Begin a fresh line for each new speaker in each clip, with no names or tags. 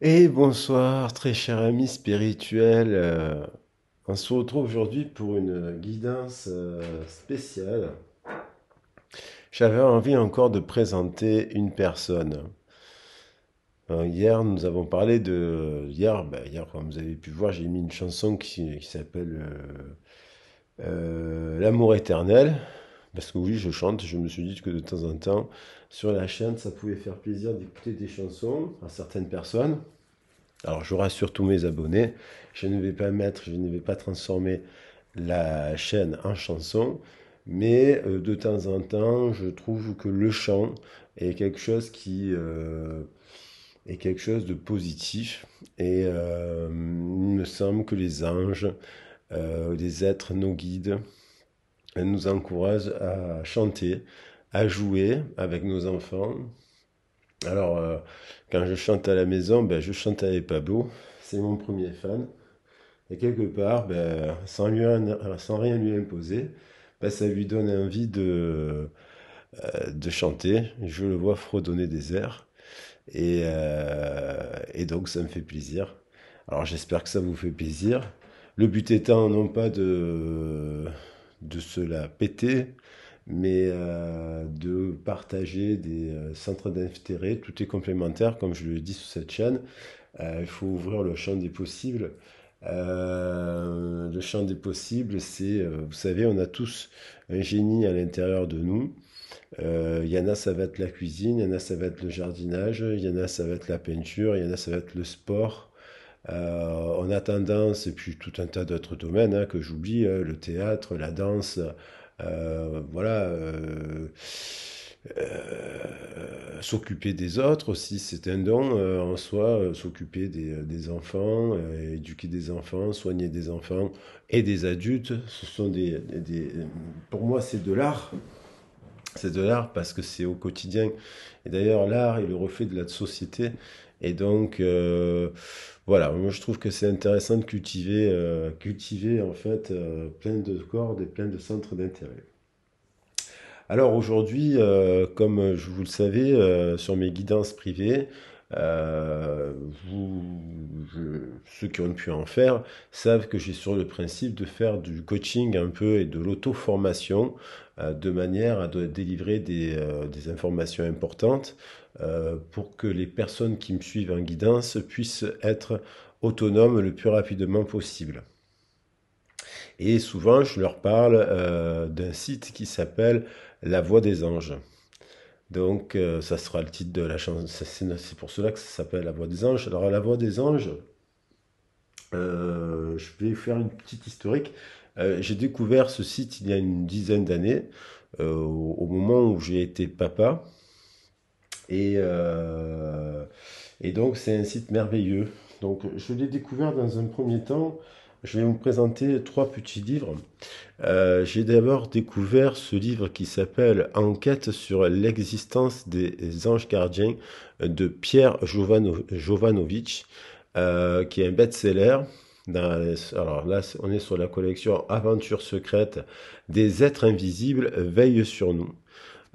Et bonsoir, très cher ami spirituel. On se retrouve aujourd'hui pour une guidance spéciale. J'avais envie encore de présenter une personne. Hier, nous avons parlé de... Hier, comme vous avez pu voir, j'ai mis une chanson qui s'appelle L'amour éternel. Parce que oui, je chante. Je me suis dit que de temps en temps, sur la chaîne, ça pouvait faire plaisir d'écouter des chansons à certaines personnes. Alors je rassure tous mes abonnés, je ne vais pas transformer la chaîne en chanson, mais de temps en temps, je trouve que le chant est quelque chose est quelque chose de positif. Et il me semble que les anges, les êtres, nos guides, nous encouragent à chanter, à jouer avec nos enfants. Alors, quand je chante à la maison, ben, je chante avec Pablo, c'est mon premier fan. Et quelque part, ben, sans rien lui imposer, ben, ça lui donne envie de chanter. Je le vois fredonner des airs. Et donc, ça me fait plaisir. Alors, j'espère que ça vous fait plaisir. Le but étant non pas de se la péter, mais de partager des centres d'intérêt. Tout est complémentaire, comme je le dis sur cette chaîne. Il faut ouvrir le champ des possibles. Le champ des possibles, c'est, vous savez, on a tous un génie à l'intérieur de nous. Il y en a, ça va être la cuisine, il y en a, ça va être le jardinage, il y en a, ça va être la peinture, il y en a, ça va être le sport. On a tendance, et puis tout un tas d'autres domaines que j'oublie, le théâtre, la danse, voilà, s'occuper des autres aussi, c'est un don en soi, s'occuper des enfants, éduquer des enfants, soigner des enfants et des adultes, ce sont pour moi c'est de l'art. C'est de l'art parce que c'est au quotidien. Et d'ailleurs, l'art est le reflet de la société. Et donc, voilà, moi je trouve que c'est intéressant de cultiver en fait plein de cordes et plein de centres d'intérêt. Alors aujourd'hui, comme vous le savez, sur mes guidances privées, euh, vous, ceux qui ont pu en faire savent que j'ai sur le principe de faire du coaching un peu et de l'auto-formation de manière à délivrer des informations importantes pour que les personnes qui me suivent en guidance puissent être autonomes le plus rapidement possible. Et souvent, je leur parle d'un site qui s'appelle La Voix des Anges. Donc, ça sera le titre de la chanson. C'est pour cela que ça s'appelle La Voix des Anges. Alors, La Voix des Anges, je vais faire une petite historique. J'ai découvert ce site il y a une dizaine d'années, au moment où j'ai été papa. Et, euh, et donc, c'est un site merveilleux. Donc, je l'ai découvert dans un premier temps. Je vais vous présenter trois petits livres. J'ai d'abord découvert ce livre qui s'appelle Enquête sur l'existence des anges gardiens de Pierre Jovanovic, qui est un best-seller. Alors là, on est sur la collection Aventures secrètes des êtres invisibles veillent sur nous.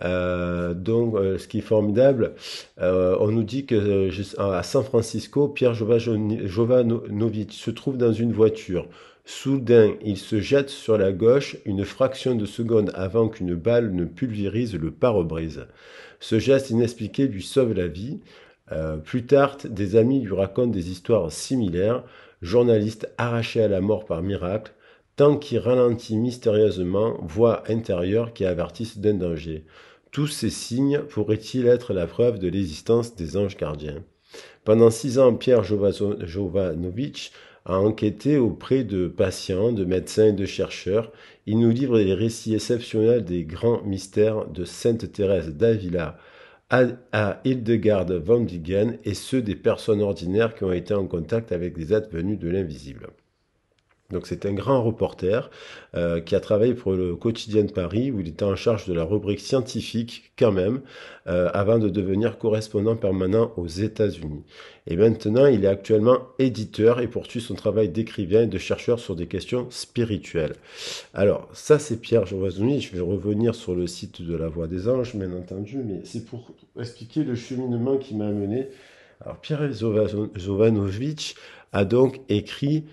Ce qui est formidable, on nous dit que à San Francisco, Pierre Jovanovic se trouve dans une voiture. Soudain, il se jette sur la gauche une fraction de seconde avant qu'une balle ne pulvérise le pare-brise. Ce geste inexpliqué lui sauve la vie. Plus tard, des amis lui racontent des histoires similaires. Journaliste arraché à la mort par miracle, temps qui ralentit mystérieusement, voix intérieure qui avertissent d'un danger. Tous ces signes pourraient-ils être la preuve de l'existence des anges gardiens? Pendant 6 ans, Pierre Jovanovic a enquêté auprès de patients, de médecins et de chercheurs. Il nous livre les récits exceptionnels des grands mystères de Sainte Thérèse d'Avila à Hildegard von Bingen et ceux des personnes ordinaires qui ont été en contact avec des êtres venus de l'invisible. Donc c'est un grand reporter qui a travaillé pour le quotidien de Paris où il était en charge de la rubrique scientifique quand même avant de devenir correspondant permanent aux États-Unis. Et maintenant il est actuellement éditeur et poursuit son travail d'écrivain et de chercheur sur des questions spirituelles. Alors ça c'est Pierre Jovanovic, je vais revenir sur le site de la Voix des Anges bien entendu, mais c'est pour expliquer le cheminement qui m'a amené Alors, Pierre Jovanovic a donc créé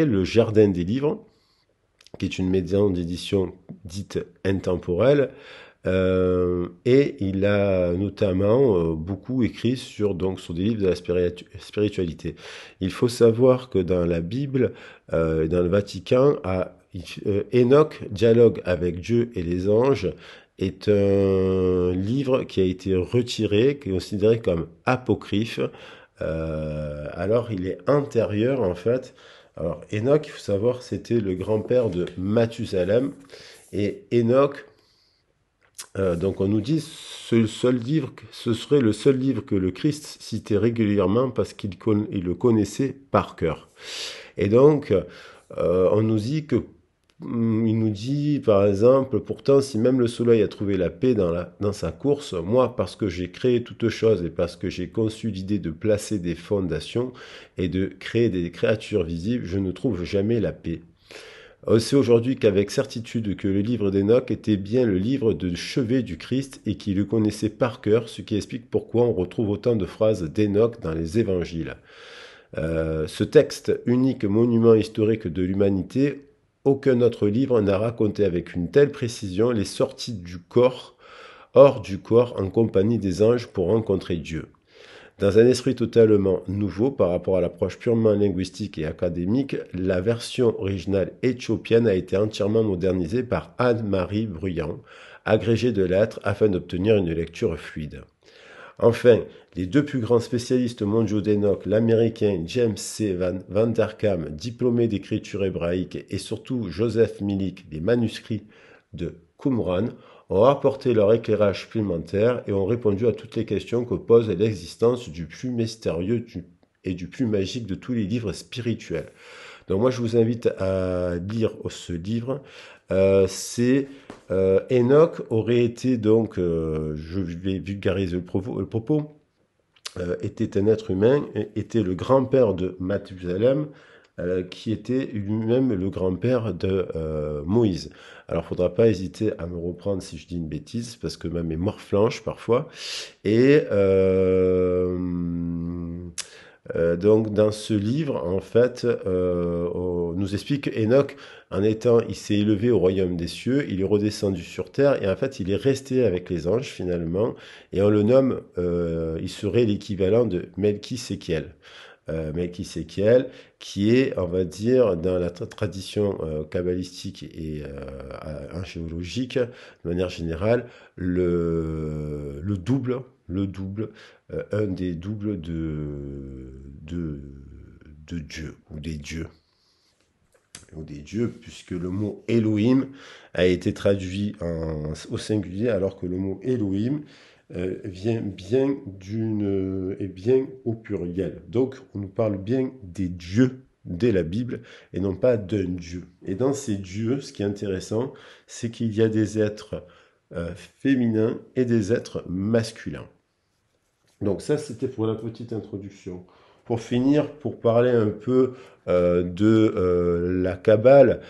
le Jardin des livres, qui est une maison d'édition dite intemporelle, et il a notamment beaucoup écrit sur des livres de la spiritualité. Il faut savoir que dans la Bible, dans le Vatican, Enoch, dialogue avec Dieu et les anges, est un livre qui a été retiré, qui est considéré comme apocryphe. Alors il est antérieur en fait. Alors Enoch, il faut savoir, c'était le grand-père de Mathusalem. Et Enoch, donc on nous dit ce serait le seul livre que le Christ citait régulièrement parce il le connaissait par cœur. Et donc on nous dit que il nous dit par exemple, pourtant si même le soleil a trouvé la paix dans sa course, moi parce que j'ai créé toute chose et parce que j'ai conçu l'idée de placer des fondations et de créer des créatures visibles, je ne trouve jamais la paix. On sait aujourd'hui qu'avec certitude que le livre d'Enoch était bien le livre de chevet du Christ et qu'il le connaissait par cœur, ce qui explique pourquoi on retrouve autant de phrases d'Enoch dans les évangiles. Ce texte, unique monument historique de l'humanité, aucun autre livre n'a raconté avec une telle précision les sorties du corps, hors du corps, en compagnie des anges pour rencontrer Dieu. Dans un esprit totalement nouveau par rapport à l'approche purement linguistique et académique, la version originale éthiopienne a été entièrement modernisée par Anne-Marie Bruyant, agrégée de lettres, afin d'obtenir une lecture fluide. Enfin, les deux plus grands spécialistes mondiaux d'Enoch, l'américain James C. Van Der Kam, diplômé d'écriture hébraïque, et surtout Joseph Milik, des manuscrits de Qumran, ont apporté leur éclairage supplémentaire et ont répondu à toutes les questions que pose l'existence du plus mystérieux et du plus magique de tous les livres spirituels. Donc moi je vous invite à lire ce livre. Enoch aurait été donc, je vais vulgariser le propos, était un être humain, était le grand-père de Mathusalem, qui était lui-même le grand-père de Moïse. Alors, il ne faudra pas hésiter à me reprendre si je dis une bêtise, parce que ma mémoire flanche parfois. Et donc, dans ce livre, en fait, on nous explique qu'Enoch, il s'est élevé au royaume des cieux, il est redescendu sur terre, et en fait, il est resté avec les anges, finalement, et on le nomme, il serait l'équivalent de Melchiséchiel. Melchiséchiel, qui est, on va dire, dans la tradition kabbalistique et archéologique, de manière générale, le double, un des doubles de Dieu, ou des dieux, puisque le mot Elohim a été traduit au singulier, alors que le mot Elohim vient bien est bien au pluriel. Donc, on nous parle bien des dieux dès la Bible et non pas d'un dieu. Et dans ces dieux, ce qui est intéressant, c'est qu'il y a des êtres féminins et des êtres masculins. Donc ça, c'était pour la petite introduction. Pour finir, pour parler un peu de la Kabbale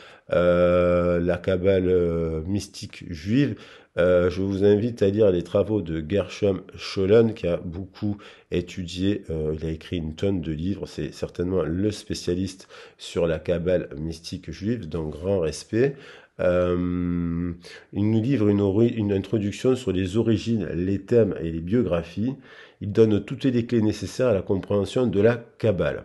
mystique juive, je vous invite à lire les travaux de Gershom Scholem, qui a beaucoup étudié, il a écrit une tonne de livres, c'est certainement le spécialiste sur la Kabbale mystique juive, donc grand respect. Il nous livre une introduction sur les origines, les thèmes et les biographies. Il donne toutes les clés nécessaires à la compréhension de la Kabbale.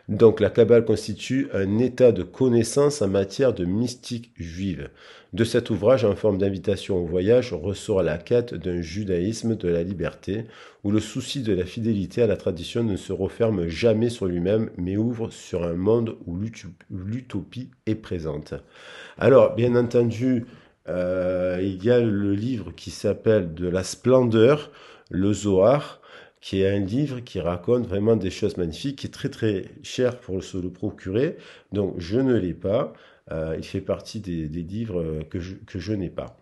Donc la Kabbale constitue un état de connaissance en matière de mystique juive. De cet ouvrage en forme d'invitation au voyage ressort la quête d'un judaïsme de la liberté, où le souci de la fidélité à la tradition ne se referme jamais sur lui-même, mais ouvre sur un monde où l'utopie est présente. Alors, bien entendu, il y a le livre qui s'appelle De la splendeur, le Zohar, qui est un livre qui raconte vraiment des choses magnifiques, qui est très très cher pour se le procurer. Donc je ne l'ai pas. Il fait partie des livres que je n'ai pas.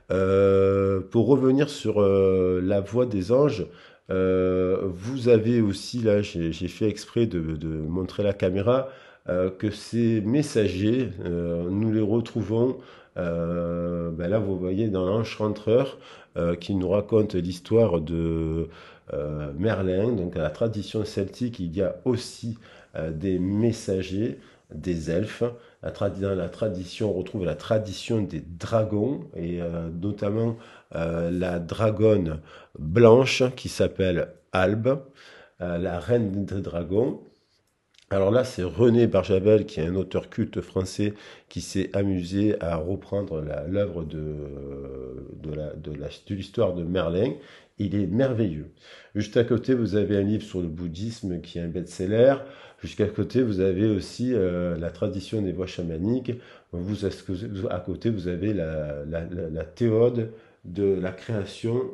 Pour revenir sur la voix des anges, vous avez aussi, là j'ai fait exprès de montrer la caméra, que ces messagers, nous les retrouvons Ben là, vous voyez dans l'Enchantreur qui nous raconte l'histoire de Merlin. Donc, à la tradition celtique, il y a aussi des messagers, des elfes. Dans la tradition, on retrouve la tradition des dragons, et notamment la dragonne blanche qui s'appelle Albe, la reine des dragons. Alors là, c'est René Barjavel, qui est un auteur culte français, qui s'est amusé à reprendre l'œuvre de l'histoire de Merlin. Il est merveilleux. Juste à côté, vous avez un livre sur le bouddhisme qui est un best-seller. Jusqu'à côté, vous avez aussi la tradition des voies chamaniques. À côté, vous avez la théode de la création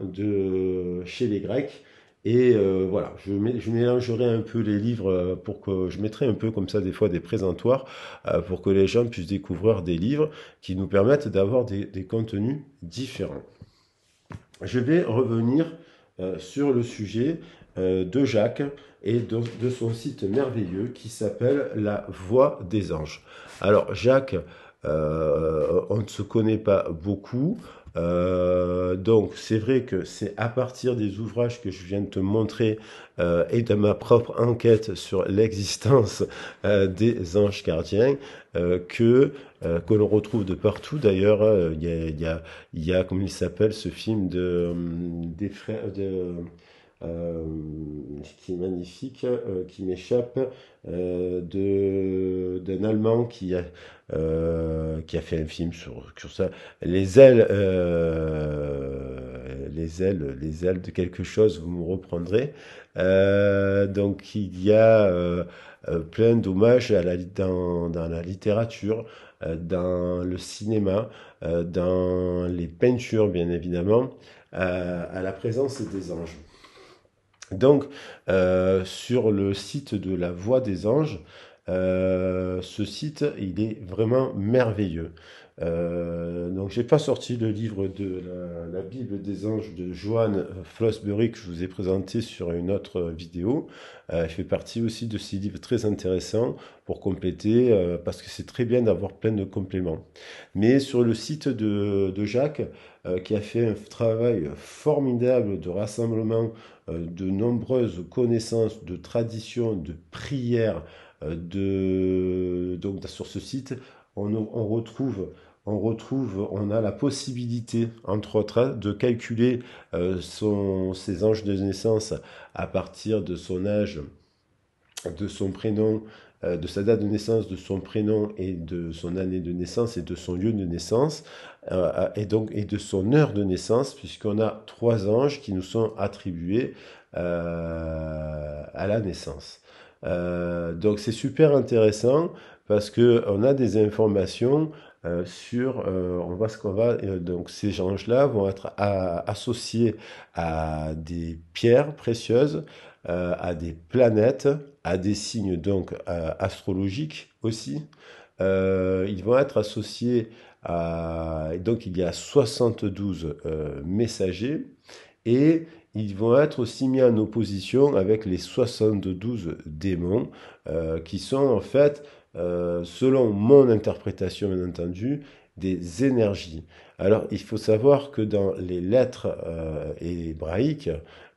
chez les Grecs. Et voilà, je mélangerai un peu les livres pour que je mettrai un peu comme ça des fois des présentoirs pour que les gens puissent découvrir des livres qui nous permettent d'avoir des contenus différents. Je vais revenir sur le sujet de Jacques et de son site merveilleux qui s'appelle La Voix des Anges. Alors Jacques, on ne se connaît pas beaucoup. Donc c'est vrai que c'est à partir des ouvrages que je viens de te montrer et de ma propre enquête sur l'existence des anges gardiens que l'on retrouve de partout. D'ailleurs, il y a, comment il s'appelle, ce film des frères euh, qui est magnifique, qui m'échappe, d'un Allemand qui a fait un film sur ça. Les ailes de quelque chose, vous me reprendrez. Donc il y a plein d'hommages dans la littérature, dans le cinéma, dans les peintures, bien évidemment, à la présence des anges. Donc, sur le site de la Voix des Anges, ce site, il est vraiment merveilleux. Donc, j'ai pas sorti le livre de la Bible des Anges de Johann Flossbury que je vous ai présenté sur une autre vidéo. Il fait partie aussi de ces livres très intéressants pour compléter, parce que c'est très bien d'avoir plein de compléments. Mais sur le site de Jacques, qui a fait un travail formidable de rassemblement de nombreuses connaissances, de traditions, de prières, donc sur ce site, on retrouve, on a la possibilité, entre autres, hein, de calculer ses anges de naissance à partir de son âge, de son prénom, de sa date de naissance, de son prénom et de son année de naissance et de son lieu de naissance, et de son heure de naissance, puisqu'on a 3 anges qui nous sont attribués à la naissance. Donc c'est super intéressant parce que on a des informations on va ce qu'on va donc ces anges-là vont être associés à des pierres précieuses, à des planètes, à des signes donc astrologiques aussi. Ils vont être associés donc il y a 72 messagers et ils vont être aussi mis en opposition avec les 72 démons qui sont en fait, selon mon interprétation bien entendu, des énergies. Alors il faut savoir que dans les lettres hébraïques,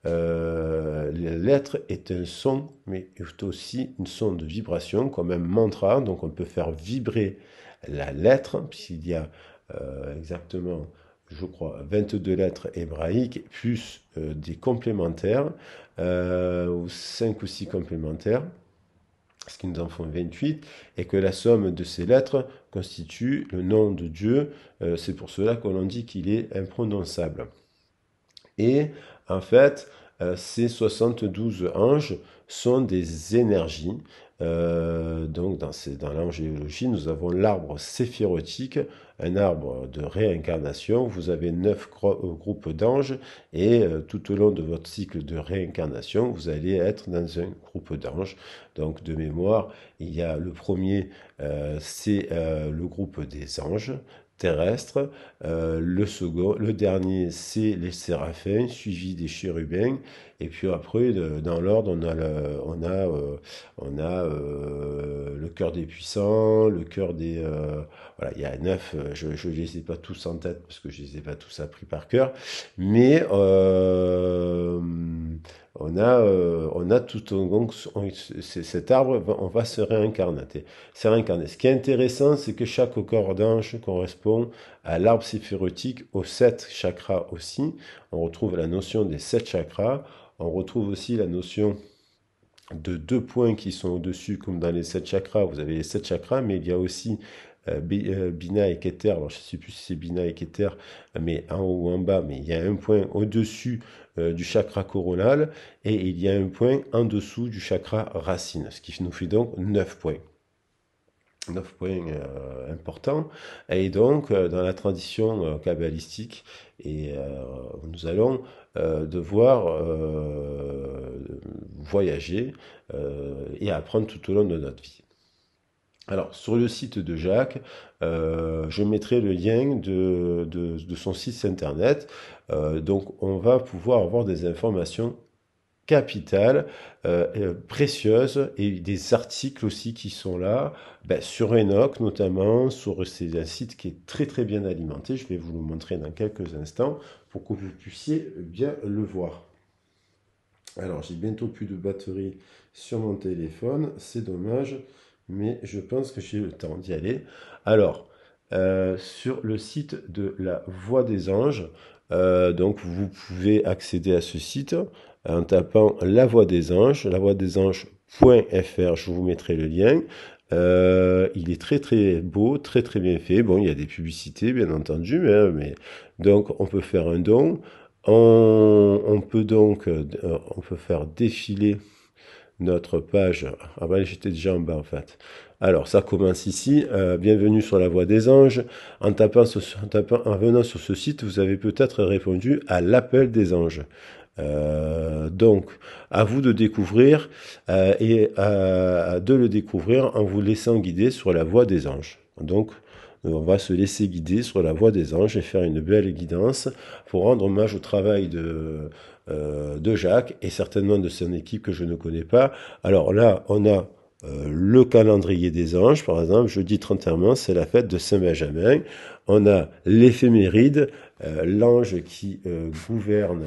la lettre est un son, mais est aussi une sonde de vibration, comme un mantra. Donc on peut faire vibrer la lettre, puisqu'il y a exactement, je crois, 22 lettres hébraïques, plus des complémentaires, ou 5 ou 6 complémentaires, ce qui nous en font 28, et que la somme de ces lettres constitue le nom de Dieu. C'est pour cela qu'on dit qu'il est imprononçable. Et en fait, ces 72 anges sont des énergies. Donc dans l'angéologie, nous avons l'arbre séphirotique, un arbre de réincarnation. Vous avez 9 groupes d'anges et tout au long de votre cycle de réincarnation, vous allez être dans un groupe d'anges. Donc de mémoire, il y a le premier, c'est le groupe des anges. terrestres. Le second, le dernier, c'est les séraphins, suivi des chérubins. Et puis après, dans l'ordre, le cœur des puissants, le cœur des... voilà, il y a 9, je ne les ai pas tous en tête parce que je les ai pas tous appris par cœur. Mais on a tout donc cet arbre, on va se réincarner. C'est réincarné. Ce qui est intéressant, c'est que chaque corps d'ange correspond à l'arbre séphirotique, aux 7 chakras aussi. On retrouve la notion des 7 chakras. On retrouve aussi la notion de 2 points qui sont au-dessus, comme dans les 7 chakras. Vous avez les 7 chakras, mais il y a aussi Bina et Keter. Alors, je ne sais plus si c'est Bina et Keter, mais en haut ou en bas, mais il y a un point au-dessus du chakra coronal et il y a un point en dessous du chakra racine, ce qui nous fait donc 9 points. 9 points importants. Et donc, dans la tradition kabbalistique, nous allons devoir voyager et apprendre tout au long de notre vie. Alors, sur le site de Jacques, je mettrai le lien de son site internet. Donc, on va pouvoir avoir des informations capitales, précieuses, et des articles aussi qui sont là, sur Enoch notamment, c'est un site qui est très très bien alimenté, je vais vous le montrer dans quelques instants pour que vous puissiez bien le voir. Alors j'ai bientôt plus de batterie sur mon téléphone, c'est dommage, mais je pense que j'ai le temps d'y aller. Alors, sur le site de la Voix des Anges, donc vous pouvez accéder à ce site en tapant La Voix des Anges, lavoixdesanges.fr, je vous mettrai le lien. Il est très très beau, très très bien fait. Bon, il y a des publicités bien entendu, mais donc on peut faire un don. On peut faire défiler notre page. Ah ben j'étais déjà en bas en fait. Alors ça commence ici. Bienvenue sur la Voix des Anges. En venant sur ce site, vous avez peut-être répondu à l'appel des anges. Donc, à vous de découvrir de le découvrir en vous laissant guider sur la Voix des Anges. Donc, on va se laisser guider sur la Voix des Anges et faire une belle guidance pour rendre hommage au travail de Jacques et certainement de son équipe que je ne connais pas. Alors là, on a le calendrier des anges, par exemple, jeudi 31 mars, c'est la fête de Saint-Benjamin. On a l'éphéméride, l'ange qui gouverne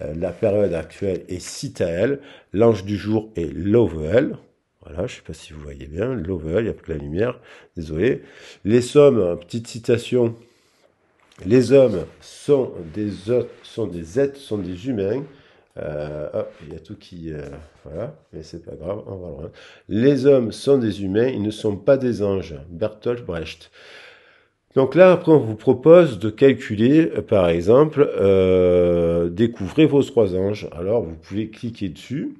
la période actuelle est Sitaël, l'ange du jour est Lovel. Voilà, je ne sais pas si vous voyez bien, Lovel, il n'y a plus que la lumière, désolé. Les sommes, petite citation, les hommes sont des êtres, sont des humains. Il y a tout qui... voilà, mais c'est pas grave, on va le voir. Les hommes sont des humains, ils ne sont pas des anges. Bertolt Brecht. Donc là, après, on vous propose de calculer, par exemple, découvrez vos 3 anges. Alors, vous pouvez cliquer dessus.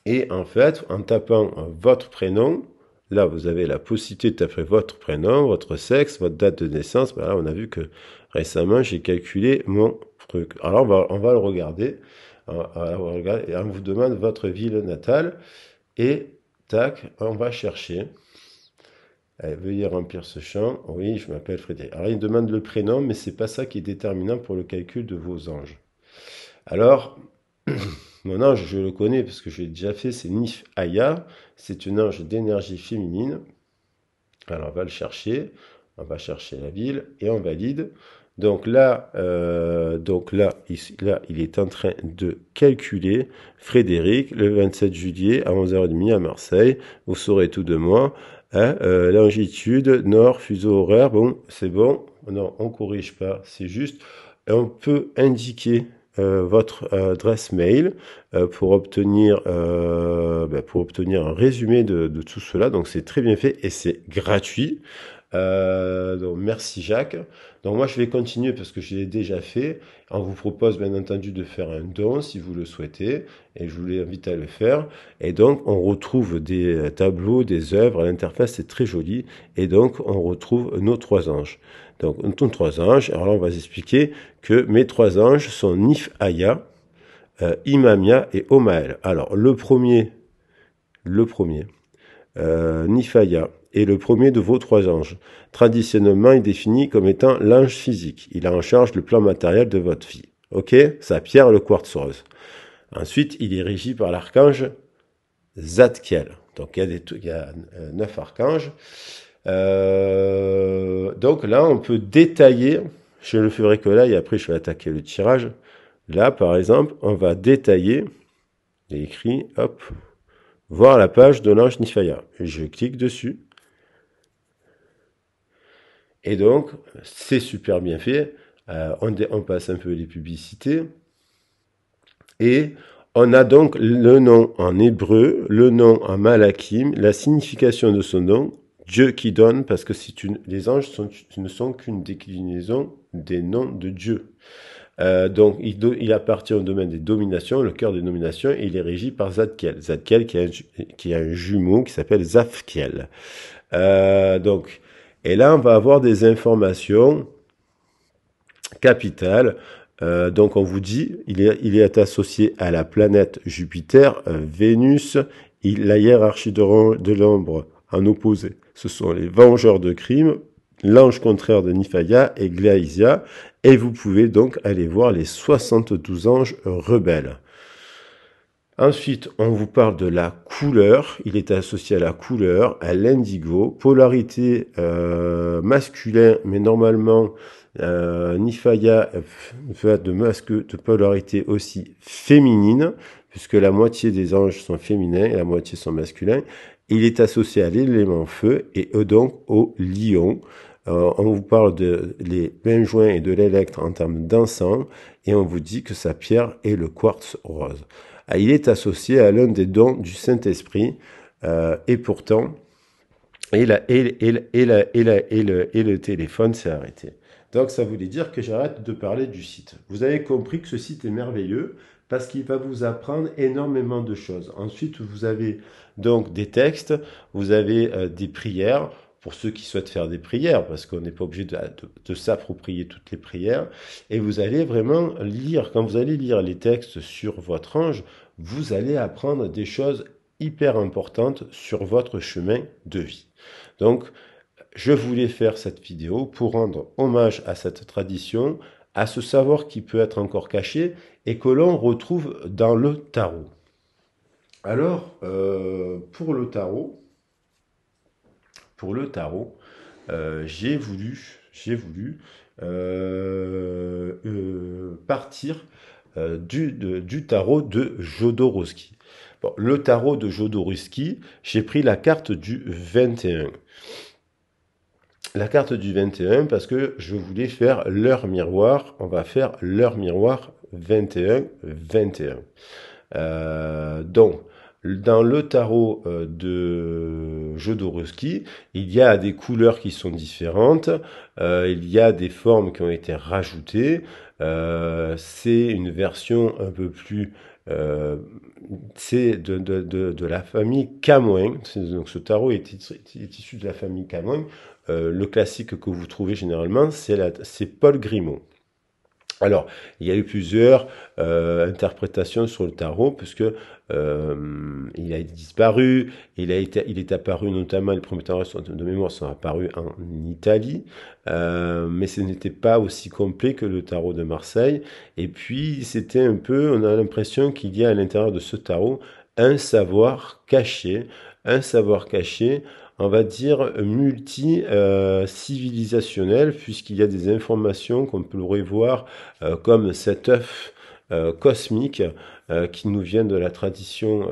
Et en fait, en tapant votre prénom, là, vous avez la possibilité de taper votre prénom, votre sexe, votre date de naissance. Là, on a vu que récemment, j'ai calculé mon truc. Alors, on va le regarder. Et on vous demande votre ville natale. Et, tac, on va chercher. Allez, veuillez remplir ce champ. Oui, je m'appelle Frédéric. Alors, il demande le prénom, mais c'est pas ça qui est déterminant pour le calcul de vos anges. Alors, mon ange, je le connais parce que je l'ai déjà fait, c'est Nif Aya. C'est une ange d'énergie féminine. Alors, on va le chercher. On va chercher la ville et on valide. Donc là, il est en train de calculer Frédéric, le 27 juillet à 11h30 à Marseille. Vous saurez tout de moi. Hein, longitude, nord, fuseau horaire. Bon, c'est bon. Non, on corrige pas. C'est juste. On peut indiquer votre adresse mail pour obtenir un résumé de tout cela. Donc c'est très bien fait et c'est gratuit. Donc merci Jacques. Donc moi je vais continuer parce que je l'ai déjà fait. On vous propose bien entendu de faire un don si vous le souhaitez et je vous invite à le faire. Et donc on retrouve des tableaux, des œuvres, l'interface c'est très joli et donc on retrouve nos 3 anges. Donc nos 3 anges, alors là on va vous expliquer que mes 3 anges sont Nif Aya, Imamia et Omael. Alors le premier Nifaya est le premier de vos 3 anges. Traditionnellement, il est défini comme étant l'ange physique. Il a en charge le plan matériel de votre vie. Ok? Sa pierre, le quartz rose. Ensuite, il est régi par l'archange Zadkiel. Donc, il y a 9 archanges. Donc là, on peut détailler. Je ne le ferai que là et après, je vais attaquer le tirage. Là, par exemple, on va détailler. Il est écrit, hop, voir la page de l'ange Nifaya. Je clique dessus. Et donc, c'est super bien fait. On passe un peu les publicités. Et on a donc le nom en hébreu, le nom en malakim, la signification de son nom, Dieu qui donne, parce que les anges ne sont qu'une déclinaison des noms de Dieu. Donc, il appartient au domaine des dominations, le cœur des dominations, et il est régi par Zadkiel. Zadkiel qui a un jumeau qui s'appelle Zafkiel. Donc, et là, on va avoir des informations capitales. Donc, on vous dit, il est associé à la planète Jupiter, Vénus, la hiérarchie de l'ombre en opposé. Ce sont les vengeurs de crimes, l'ange contraire de Nifaya et Glaïsia. Et vous pouvez donc aller voir les 72 anges rebelles. Ensuite, on vous parle de la couleur. Il est associé à la couleur, à l'indigo, polarité masculin, mais normalement, Nifaya va de polarité aussi féminine, puisque la moitié des anges sont féminins et la moitié sont masculins. Il est associé à l'élément feu et donc au lion. On vous parle les benjoin et de l'électre en termes d'encens et on vous dit que sa pierre est le quartz rose. Il est associé à l'un des dons du Saint-Esprit et pourtant, le téléphone s'est arrêté. Donc ça voulait dire que j'arrête de parler du site. Vous avez compris que ce site est merveilleux parce qu'il va vous apprendre énormément de choses. Ensuite, vous avez donc des textes, vous avez des prières, pour ceux qui souhaitent faire des prières, parce qu'on n'est pas obligé de s'approprier toutes les prières, et vous allez vraiment lire, quand vous allez lire les textes sur votre ange, vous allez apprendre des choses hyper importantes sur votre chemin de vie. Donc, je voulais faire cette vidéo pour rendre hommage à cette tradition, à ce savoir qui peut être encore caché et que l'on retrouve dans le tarot. Alors, pour le tarot, j'ai voulu partir du tarot de Jodorowsky. Bon, le tarot de Jodorowsky, j'ai pris la carte du 21. La carte du 21 parce que je voulais faire l'heure miroir. On va faire l'heure miroir 21-21. Donc, dans le tarot de Jodorowsky, il y a des couleurs qui sont différentes, il y a des formes qui ont été rajoutées. C'est une version un peu plus... c'est de la famille Camoin. Donc ce tarot est issu de la famille Camoin. Le classique que vous trouvez généralement, c'est Paul Grimaud. Alors, il y a eu plusieurs interprétations sur le tarot, puisque il a disparu, il est apparu notamment, les premiers tarots de mémoire sont apparus en Italie, mais ce n'était pas aussi complet que le tarot de Marseille. Et puis, c'était un peu, on a l'impression qu'il y a à l'intérieur de ce tarot un savoir caché, on va dire multi-civilisationnel, puisqu'il y a des informations qu'on pourrait voir comme cet œuf cosmique qui nous vient de la tradition,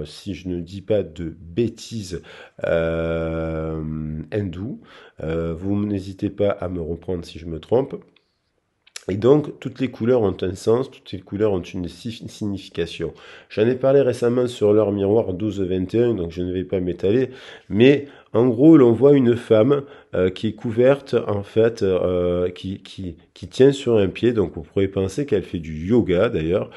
si je ne dis pas de bêtises, hindoue. Vous n'hésitez pas à me reprendre si je me trompe. Et donc, toutes les couleurs ont un sens, toutes les couleurs ont une signification. J'en ai parlé récemment sur l'heure miroir 12-21, donc je ne vais pas m'étaler, mais en gros, l'on voit une femme qui est couverte, en fait, qui tient sur un pied, donc vous pourrez penser qu'elle fait du yoga d'ailleurs.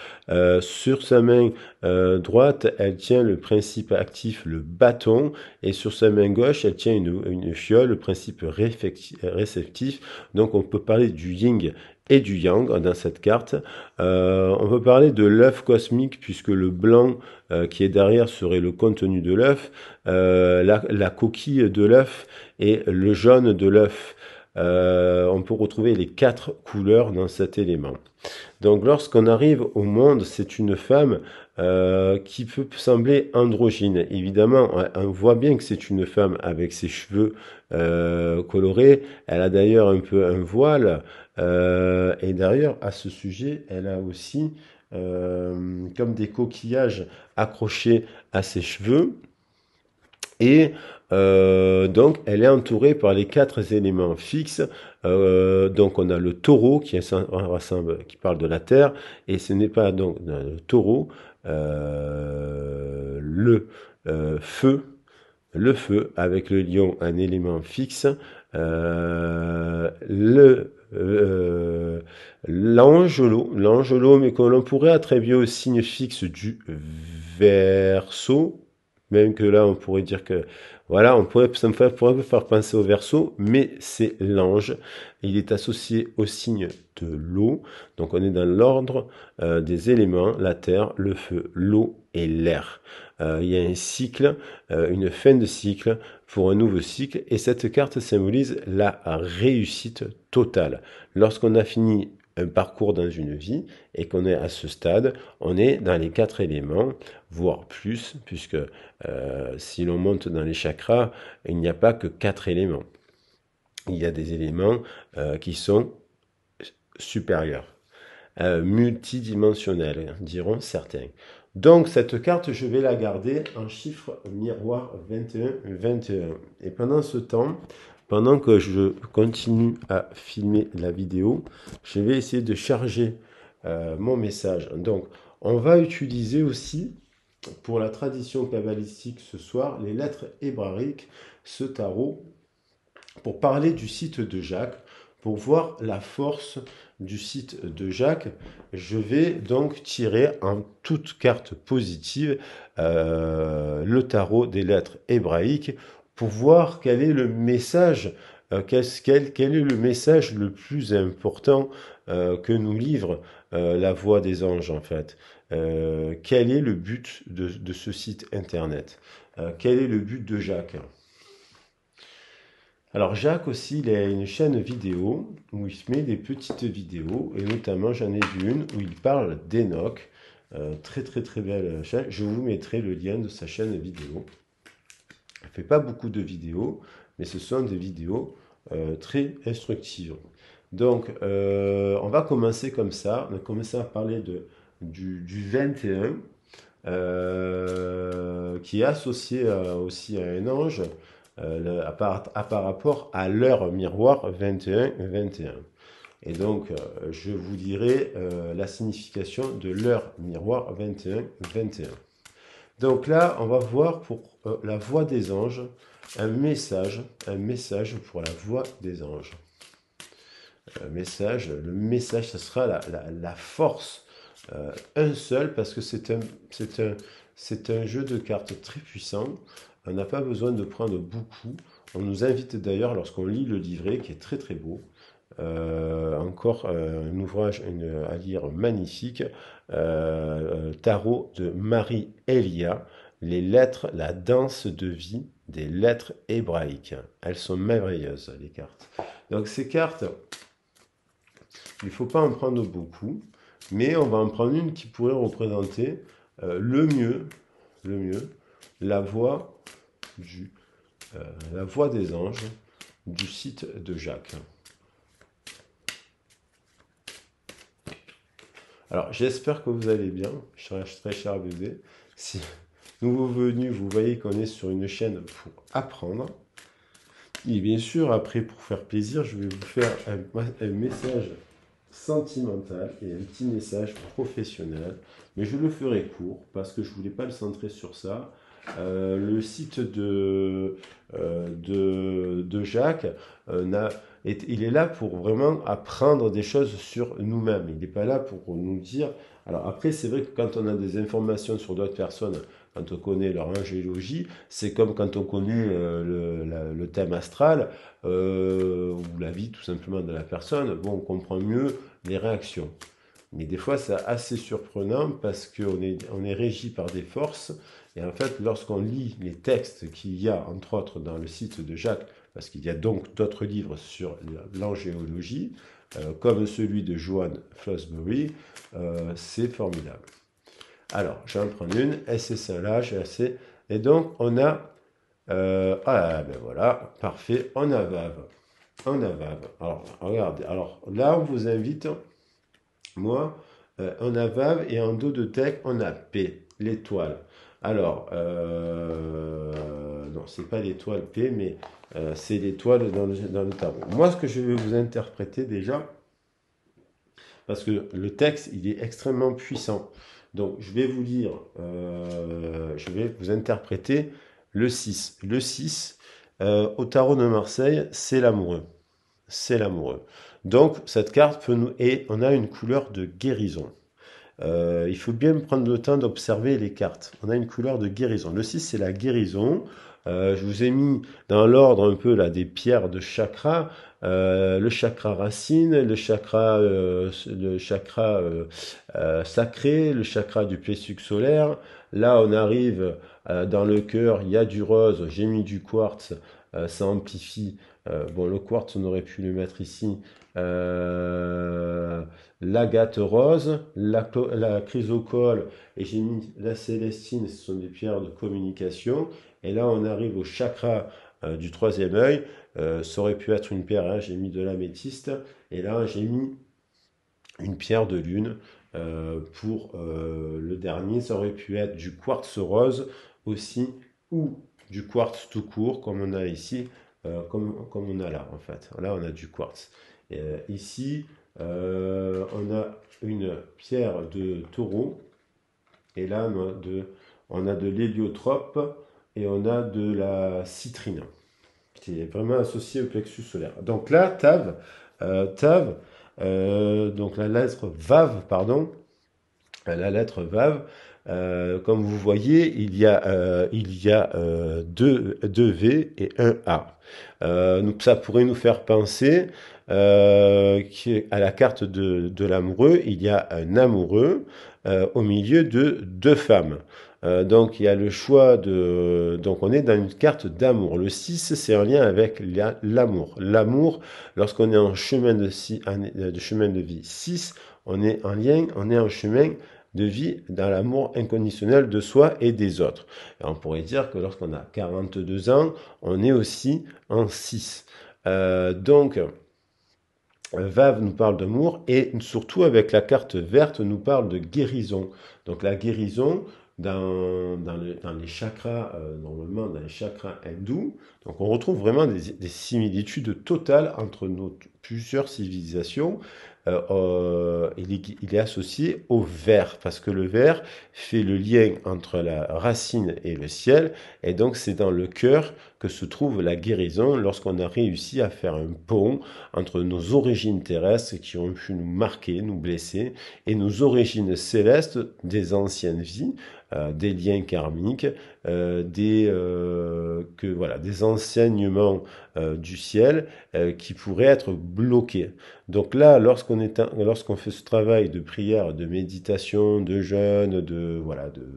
Sur sa main droite, elle tient le principe actif, le bâton, et sur sa main gauche, elle tient une fiole, le principe réceptif. Donc on peut parler du yin et du yang dans cette carte. On peut parler de l'œuf cosmique puisque le blanc qui est derrière serait le contenu de l'œuf, la coquille de l'œuf et le jaune de l'œuf. On peut retrouver les 4 couleurs dans cet élément. Donc lorsqu'on arrive au monde, c'est une femme qui peut sembler androgyne. Évidemment, on voit bien que c'est une femme avec ses cheveux colorés. Elle a d'ailleurs un peu un voile. Et d'ailleurs, à ce sujet, elle a aussi comme des coquillages accrochés à ses cheveux. Et donc, elle est entourée par les 4 éléments fixes. Donc, on a le taureau qui parle de la terre, et ce n'est pas donc le taureau, feu, le feu avec le lion, un élément fixe, l'angelot, mais que l'on pourrait attribuer au signe fixe du Verseau. Même que là, on pourrait dire que, voilà, ça pourrait faire penser au Verseau, mais c'est l'ange. Il est associé au signe de l'eau. Donc, on est dans l'ordre des éléments, la terre, le feu, l'eau et l'air. Il y a un cycle, une fin de cycle pour un nouveau cycle. Et cette carte symbolise la réussite totale. Lorsqu'on a fini un parcours dans une vie et qu'on est à ce stade, on est dans les 4 éléments, voire plus, puisque si l'on monte dans les chakras, il n'y a pas que 4 éléments. Il y a des éléments qui sont supérieurs, multidimensionnels, diront certains. Donc cette carte, je vais la garder en chiffre miroir 21-21. Et pendant ce temps, pendant que je continue à filmer la vidéo, je vais essayer de charger mon message. Donc, on va utiliser aussi, pour la tradition kabbalistique ce soir, les lettres hébraïques, ce tarot, pour parler du site de Jacques, pour voir la force du site de Jacques. Je vais donc tirer en toute carte positive le tarot des lettres hébraïques pour voir quel est le message, quel est le message le plus important que nous livre la voix des anges en fait. Quel est le but de ce site internet? Quel est le but de Jacques? Alors Jacques aussi, il a une chaîne vidéo où il se met des petites vidéos, et notamment j'en ai vu une où il parle d'Enoch. Très très très belle chaîne. Je vous mettrai le lien de sa chaîne vidéo. Il ne fait pas beaucoup de vidéos, mais ce sont des vidéos très instructives. Donc on va commencer comme ça. On va commencer à parler du 21, qui est associé aussi à un ange. Par rapport à l'heure miroir 21-21. Et donc, je vous dirai la signification de l'heure miroir 21-21. Donc là, on va voir pour la voix des anges, un message pour la voix des anges. Le message, ce sera la force, un seul, parce que c'est un jeu de cartes très puissant. On n'a pas besoin de prendre beaucoup. On nous invite d'ailleurs, lorsqu'on lit le livret, qui est très très beau, encore un ouvrage à lire magnifique, Tarot de Marie Elia, les lettres, la danse de vie des lettres hébraïques. Elles sont merveilleuses, les cartes. Donc ces cartes, il ne faut pas en prendre beaucoup, mais on va en prendre une qui pourrait représenter le mieux, la voix des anges du site de Jacques. Alors, j'espère que vous allez bien, très cher bébé. Si nouveau venu, vous voyez qu'on est sur une chaîne pour apprendre. Et bien sûr, après, pour faire plaisir, je vais vous faire un message sentimental et un petit message professionnel. Mais je le ferai court, parce que je ne voulais pas le centrer sur ça. Le site de Jacques, il est là pour vraiment apprendre des choses sur nous-mêmes. Il n'est pas là pour nous dire... Alors après, c'est vrai que quand on a des informations sur d'autres personnes, quand on connaît leur angéologie, c'est comme quand on connaît le thème astral ou la vie tout simplement de la personne. Bon, on comprend mieux les réactions. Mais des fois, c'est assez surprenant parce on est régi par des forces. Et en fait, lorsqu'on lit les textes qu'il y a, entre autres, dans le site de Jacques, parce qu'il y a donc d'autres livres sur l'angéologie, comme celui de Joan Fosbury, c'est formidable. Alors, j'en prends une, SC1 GAC, et donc on a, ah ben voilà, parfait, on a Vave, on a Vave. Alors, regardez, alors là, on vous invite, moi, on a Vave, et en dos de tech, on a P, l'étoile. Alors, non, c'est pas l'étoile P, mais c'est l'étoile dans le tarot. Moi, ce que je vais vous interpréter déjà, parce que le texte, il est extrêmement puissant. Donc, je vais vous lire, je vais vous interpréter le 6. Le 6, au tarot de Marseille, c'est l'amoureux. C'est l'amoureux. Donc, cette carte peut nous... Et on a une couleur de guérison. Il faut bien prendre le temps d'observer les cartes. On a une couleur de guérison. Le 6, c'est la guérison. Je vous ai mis dans l'ordre un peu là des pierres de chakra. Le chakra racine, le chakra sacré, le chakra du plexus solaire. Là, on arrive dans le cœur, il y a du rose, j'ai mis du quartz, ça amplifie. Bon, le quartz, on aurait pu le mettre ici. L'agate rose, la chrysocole, et j'ai mis la célestine, ce sont des pierres de communication. Et là, on arrive au chakra du troisième œil. Ça aurait pu être une pierre, hein, j'ai mis de l'améthyste. Et là, j'ai mis une pierre de lune pour le dernier. Ça aurait pu être du quartz rose aussi, ou du quartz tout court, comme on a ici, comme on a là, en fait. Là, on a du quartz. Ici, on a une pierre de taureau, et là, on a de l'héliotrope, et on a de la citrine, qui est vraiment associé au plexus solaire. Donc là, Tav, donc la lettre Vav, pardon, la lettre Vav, comme vous voyez, il y a deux V et un A. Donc ça pourrait nous faire penser à la carte de l'amoureux. Il y a un amoureux au milieu de deux femmes. Donc il y a le choix de... Donc on est dans une carte d'amour. Le 6, c'est en lien avec l'amour. L'amour, lorsqu'on est en chemin chemin de vie 6, on est en chemin de vie dans l'amour inconditionnel de soi et des autres. Et on pourrait dire que lorsqu'on a 42 ans, on est aussi en 6. Donc, Vav nous parle d'amour et surtout avec la carte verte nous parle de guérison. Donc la guérison dans les chakras, normalement dans les chakras hindous, donc on retrouve vraiment des similitudes totales entre plusieurs civilisations. Il est associé au vert, parce que le vert fait le lien entre la racine et le ciel, et donc c'est dans le cœur que se trouve la guérison lorsqu'on a réussi à faire un pont entre nos origines terrestres qui ont pu nous marquer, nous blesser, et nos origines célestes des anciennes vies, des liens karmiques, des enseignements du ciel qui pourraient être bloqués. Donc là, lorsqu'on fait ce travail de prière, de méditation, de jeûne, de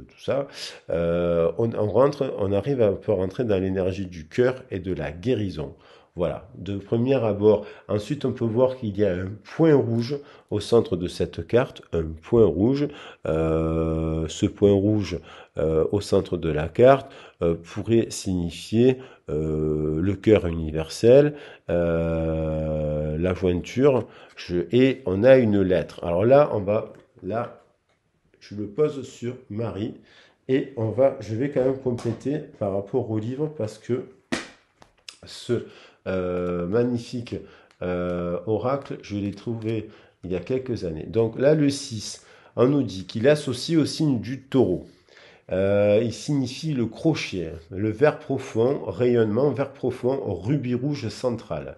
tout ça, on arrive à peu rentrer dans l'énergie du cœur et de la guérison. Voilà, de premier abord. Ensuite, on peut voir qu'il y a un point rouge au centre de cette carte, un point rouge. Ce point rouge au centre de la carte pourrait signifier le cœur universel, la jointure, et on a une lettre. Alors là, je le pose sur Marie, et je vais quand même compléter par rapport au livre, parce que ce magnifique oracle, je l'ai trouvé il y a quelques années. Donc là, le 6, on nous dit qu'il associe au signe du taureau. Il signifie le crochet, le vert profond, rayonnement, vert profond, rubis rouge central.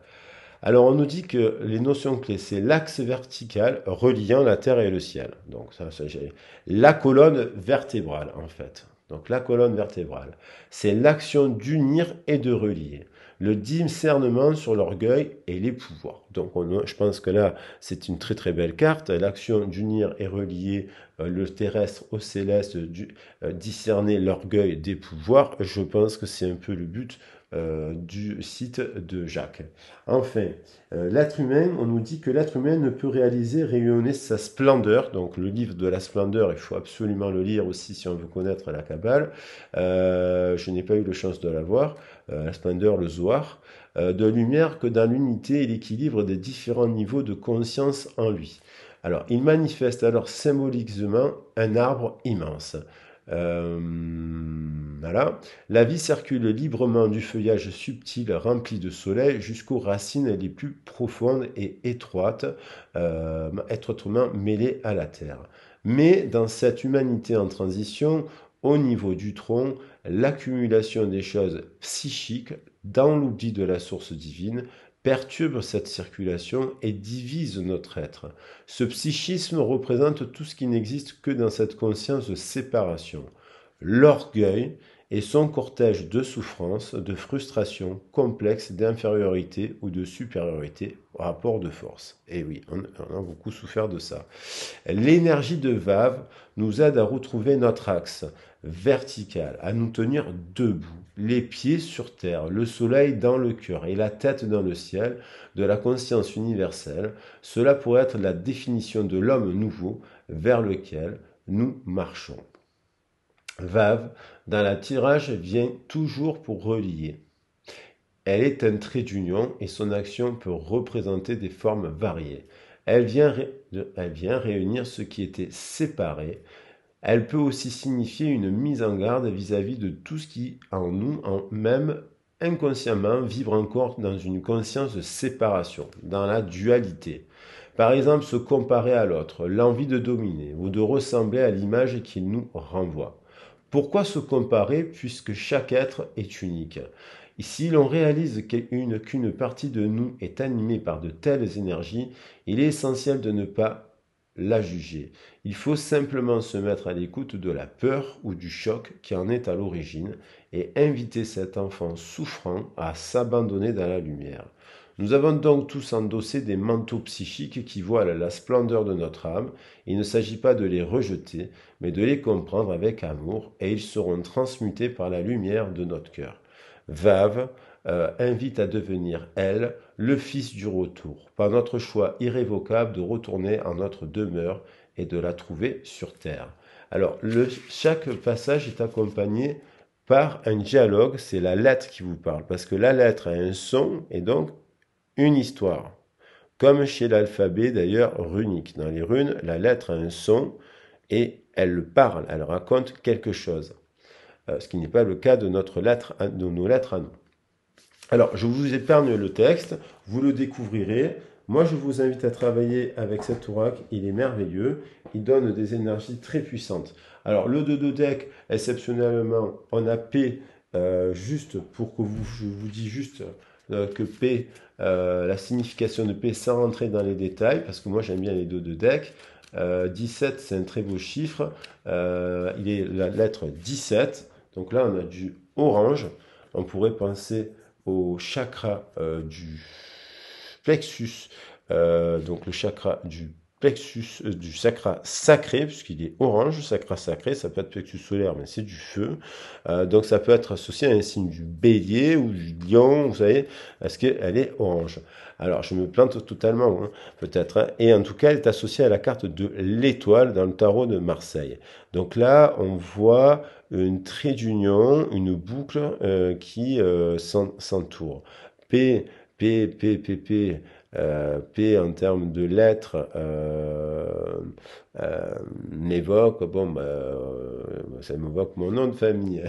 Alors on nous dit que les notions clés, c'est l'axe vertical reliant la terre et le ciel. Donc ça j'ai la colonne vertébrale en fait. donc la colonne vertébrale. C'est l'action d'unir et de relier. Le discernement sur l'orgueil et les pouvoirs. Donc je pense que là, c'est une très très belle carte. L'action d'unir et relier le terrestre au céleste, discerner l'orgueil des pouvoirs. Je pense que c'est un peu le but du site de Jacques. Enfin, l'être humain, on nous dit que l'être humain ne peut réaliser, rayonner sa splendeur. Donc le livre de la splendeur, il faut absolument le lire aussi si on veut connaître la Kabbale. Je n'ai pas eu la chance de la voir. La splendeur, le Zohar. De lumière que dans l'unité et l'équilibre des différents niveaux de conscience en lui. Alors, il manifeste alors symboliquement un arbre immense. Voilà. La vie circule librement du feuillage subtil rempli de soleil jusqu'aux racines les plus profondes et étroites, étroitement mêlées à la terre. Mais dans cette humanité en transition, au niveau du tronc, l'accumulation des choses psychiques dans l'oubli de la source divine perturbe cette circulation et divise notre être. Ce psychisme représente tout ce qui n'existe que dans cette conscience de séparation. L'orgueil et son cortège de souffrances, de frustrations complexes, d'infériorité ou de supériorité au rapport de force. Et oui, on a beaucoup souffert de ça. L'énergie de Vave nous aide à retrouver notre axe vertical, à nous tenir debout, les pieds sur terre, le soleil dans le cœur et la tête dans le ciel, de la conscience universelle. Cela pourrait être la définition de l'homme nouveau vers lequel nous marchons. Vave, dans la tirage, vient toujours pour relier. Elle est un trait d'union et son action peut représenter des formes variées. Elle vient réunir ce qui était séparé. Elle peut aussi signifier une mise en garde vis-à-vis de tout ce qui, en nous, même inconsciemment, vibre encore dans une conscience de séparation, dans la dualité. Par exemple, se comparer à l'autre, l'envie de dominer ou de ressembler à l'image qu'il nous renvoie. Pourquoi se comparer puisque chaque être est unique? Si l'on réalise qu'une partie de nous est animée par de telles énergies, il est essentiel de ne pas la juger. Il faut simplement se mettre à l'écoute de la peur ou du choc qui en est à l'origine et inviter cet enfant souffrant à s'abandonner dans la lumière. Nous avons donc tous endossé des manteaux psychiques qui voilent la splendeur de notre âme. Il ne s'agit pas de les rejeter, mais de les comprendre avec amour, et ils seront transmutés par la lumière de notre cœur. Vave invite à devenir, elle, le fils du retour, par notre choix irrévocable de retourner en notre demeure et de la trouver sur terre. Alors, chaque passage est accompagné par un dialogue, c'est la lettre qui vous parle, parce que la lettre a un son et donc une histoire. Comme chez l'alphabet d'ailleurs runique. Dans les runes, la lettre a un son et elle parle, elle raconte quelque chose. Ce qui n'est pas le cas de nos lettres à nous. Alors, je vous épargne le texte, vous le découvrirez. Moi, je vous invite à travailler avec cet oracle, il est merveilleux, il donne des énergies très puissantes. Alors, le deck, exceptionnellement, on a P, juste pour que je vous dis juste que P, la signification de P sans rentrer dans les détails, parce que moi j'aime bien les deck. 17, c'est un très beau chiffre, il est la lettre 17, donc là on a du orange, on pourrait penser au chakra du plexus, donc le chakra du plexus du chakra sacré, puisqu'il est orange, chakra sacré, ça peut être plexus solaire, mais c'est du feu. Donc ça peut être associé à un signe du bélier ou du lion, vous savez, parce qu'elle est orange. Alors je me plante totalement, hein, peut-être, hein, et en tout cas elle est associée à la carte de l'étoile dans le tarot de Marseille. Donc là on voit une trait d'union, une boucle qui s'entoure. P, P, P, P, P. P en termes de lettres m'évoque, ça m'évoque mon nom de famille.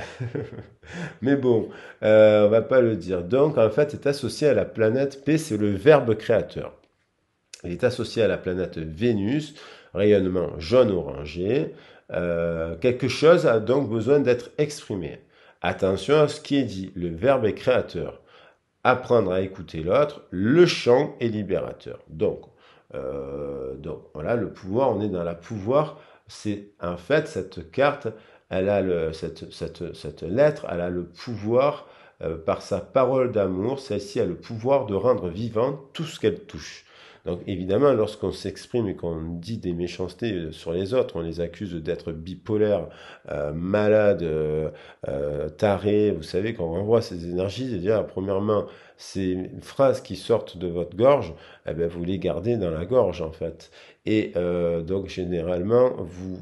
Mais bon, on va pas le dire. Donc en fait, c'est associé à la planète P, c'est le verbe créateur. Il est associé à la planète Vénus, rayonnement jaune-orangé. Quelque chose a donc besoin d'être exprimé. Attention à ce qui est dit, le verbe est créateur. Apprendre à écouter l'autre, le chant est libérateur. Donc voilà, le pouvoir, on est dans la pouvoir. C'est en fait cette carte, elle a cette lettre, elle a le pouvoir, par sa parole d'amour, celle-ci a le pouvoir de rendre vivant tout ce qu'elle touche. Donc évidemment, lorsqu'on s'exprime et qu'on dit des méchancetés sur les autres, on les accuse d'être bipolaires, malades, tarés, vous savez, quand on renvoie ces énergies, c'est-à-dire, premièrement, ces phrases qui sortent de votre gorge, eh ben, vous les gardez dans la gorge, en fait. Et donc, généralement, vous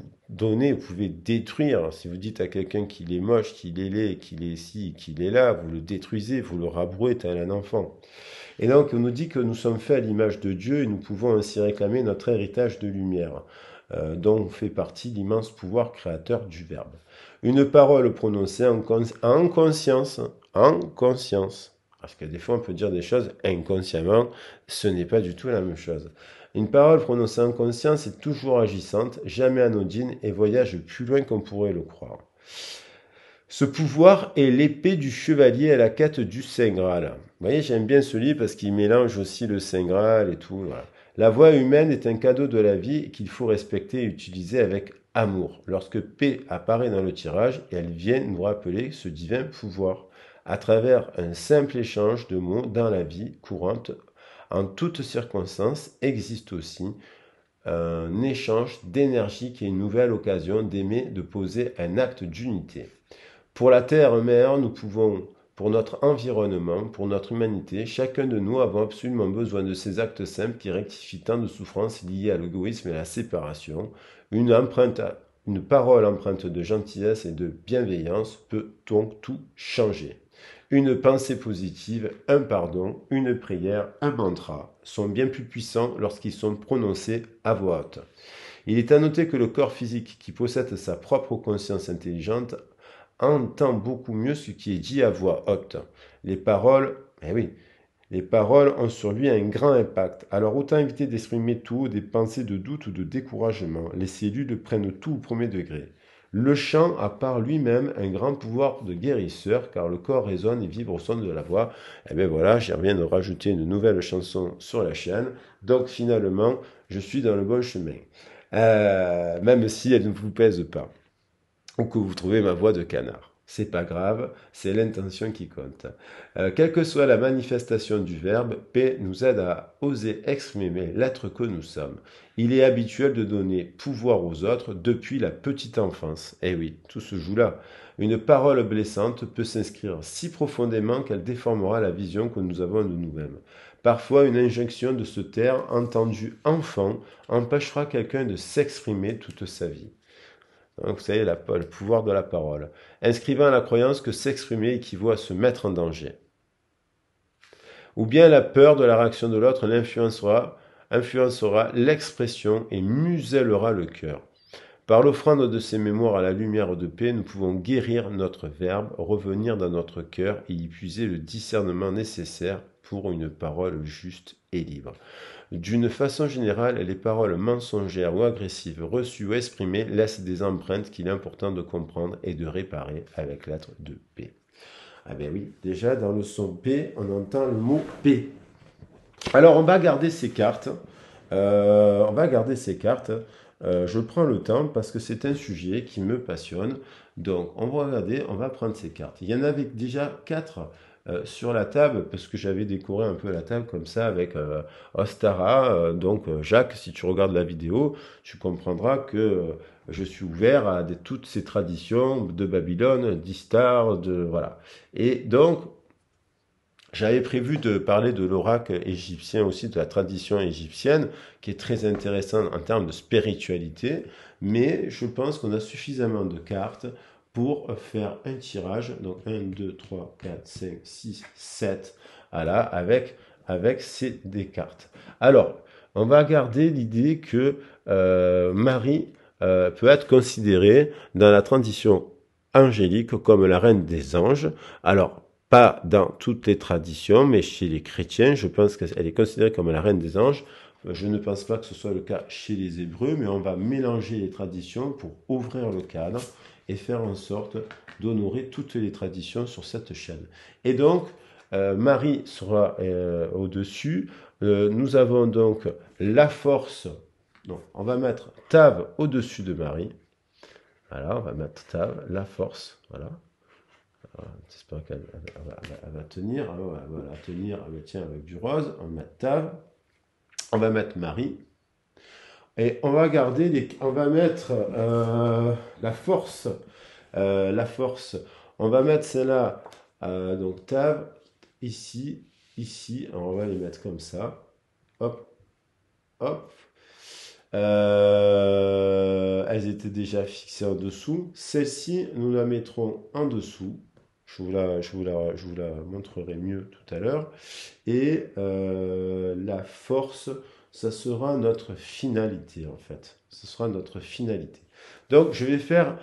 pouvez détruire. Si vous dites à quelqu'un qu'il est moche, qu'il est laid, qu'il est ci, qu'il est là, vous le détruisez, vous le rabrouez tel un enfant. Et donc, on nous dit que nous sommes faits à l'image de Dieu et nous pouvons ainsi réclamer notre héritage de lumière, dont fait partie l'immense pouvoir créateur du Verbe. Une parole prononcée en conscience, parce que des fois on peut dire des choses inconsciemment, ce n'est pas du tout la même chose. Une parole prononcée en conscience est toujours agissante, jamais anodine et voyage plus loin qu'on pourrait le croire. Ce pouvoir est l'épée du chevalier à la quête du Saint Graal. Vous voyez, j'aime bien ce livre parce qu'il mélange aussi le Saint Graal et tout. Voilà. La voix humaine est un cadeau de la vie qu'il faut respecter et utiliser avec amour. Lorsque P apparaît dans le tirage, elle vient nous rappeler ce divin pouvoir à travers un simple échange de mots dans la vie courante. En toutes circonstances, existe aussi un échange d'énergie qui est une nouvelle occasion d'aimer, de poser un acte d'unité. Pour la Terre-Mère, nous pouvons, pour notre environnement, pour notre humanité, chacun de nous avons absolument besoin de ces actes simples qui rectifient tant de souffrances liées à l'égoïsme et à la séparation. Une parole empreinte de gentillesse et de bienveillance peut donc tout changer. Une pensée positive, un pardon, une prière, un mantra sont bien plus puissants lorsqu'ils sont prononcés à voix haute. Il est à noter que le corps physique qui possède sa propre conscience intelligente entend beaucoup mieux ce qui est dit à voix haute. Les paroles, eh oui, les paroles ont sur lui un grand impact. Alors autant éviter d'exprimer tout haut des pensées de doute ou de découragement. Les cellules prennent tout au premier degré. Le chant a par lui-même un grand pouvoir de guérisseur car le corps résonne et vibre au son de la voix. Et bien voilà, j'ai viens de rajouter une nouvelle chanson sur la chaîne. Donc finalement, je suis dans le bon chemin. Même si elle ne vous pèse pas ou que vous trouvez ma voix de canard. C'est pas grave, c'est l'intention qui compte. Quelle que soit la manifestation du verbe, P nous aide à oser exprimer l'être que nous sommes. Il est habituel de donner pouvoir aux autres depuis la petite enfance. Eh oui, tout se joue là. Une parole blessante peut s'inscrire si profondément qu'elle déformera la vision que nous avons de nous-mêmes. Parfois, une injonction de se taire, entendue enfant, empêchera quelqu'un de s'exprimer toute sa vie. Donc, vous savez, le pouvoir de la parole. Inscrivant la croyance que s'exprimer équivaut à se mettre en danger. Ou bien la peur de la réaction de l'autre influencera l'expression et musellera le cœur. Par l'offrande de ces mémoires à la lumière de paix, nous pouvons guérir notre verbe, revenir dans notre cœur et y puiser le discernement nécessaire pour une parole juste et libre. D'une façon générale, les paroles mensongères ou agressives reçues ou exprimées laissent des empreintes qu'il est important de comprendre et de réparer avec la lettre de P. Ah ben oui, déjà dans le son P, on entend le mot P. Alors on va garder ces cartes. Je prends le temps parce que c'est un sujet qui me passionne. Donc on va regarder, on va prendre ces cartes. Il y en avait déjà 4 sur la table parce que j'avais décoré un peu la table comme ça avec Ostara. Jacques, si tu regardes la vidéo, tu comprendras que je suis ouvert à toutes ces traditions de Babylone, d'Istar, voilà. Et donc j'avais prévu de parler de l'oracle égyptien aussi, de la tradition égyptienne, qui est très intéressante en termes de spiritualité, mais je pense qu'on a suffisamment de cartes pour faire un tirage, donc 1, 2, 3, 4, 5, 6, 7, voilà, avec des cartes. Alors, on va garder l'idée que Marie peut être considérée dans la tradition angélique comme la reine des anges. Alors, pas dans toutes les traditions, mais chez les chrétiens, je pense qu'elle est considérée comme la reine des anges. Je ne pense pas que ce soit le cas chez les Hébreux, mais on va mélanger les traditions pour ouvrir le cadre et faire en sorte d'honorer toutes les traditions sur cette chaîne. Et donc, Marie sera au-dessus. Nous avons donc la force. Donc, on va mettre Tav au-dessus de Marie. Voilà, on va mettre Tav, la force. Voilà. J'espère qu'elle va tenir. Alors, elle va tenir, tiens, avec du rose. On va mettre Tav. On va mettre Marie. Et on va garder on va mettre la force. La force. On va mettre celle-là. Donc Tav, ici, ici. Alors, on va les mettre comme ça. Hop, hop. Elles étaient déjà fixées en dessous. Celle-ci, nous la mettrons en dessous. Je vous la montrerai mieux tout à l'heure. Et la force, ça sera notre finalité en fait. Ce sera notre finalité. Donc je vais faire...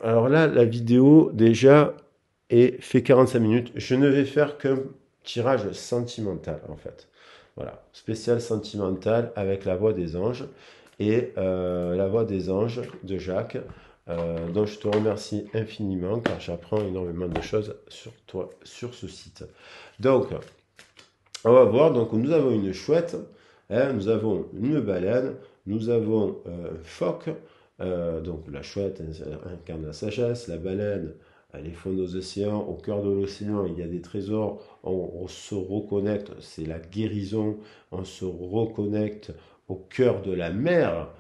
alors là, la vidéo déjà fait 45 minutes. Je ne vais faire qu'un tirage sentimental en fait. Voilà, spécial sentimental avec la voix des anges et la voix des anges de Jacques. Donc je te remercie infiniment car j'apprends énormément de choses sur toi, sur ce site. Donc, on va voir, donc nous avons une chouette, hein, nous avons une baleine, nous avons un phoque, donc la chouette incarne la sagesse, la baleine, elle est fond aux océans, au cœur de l'océan, il y a des trésors, on se reconnecte, c'est la guérison, on se reconnecte au cœur de la mer,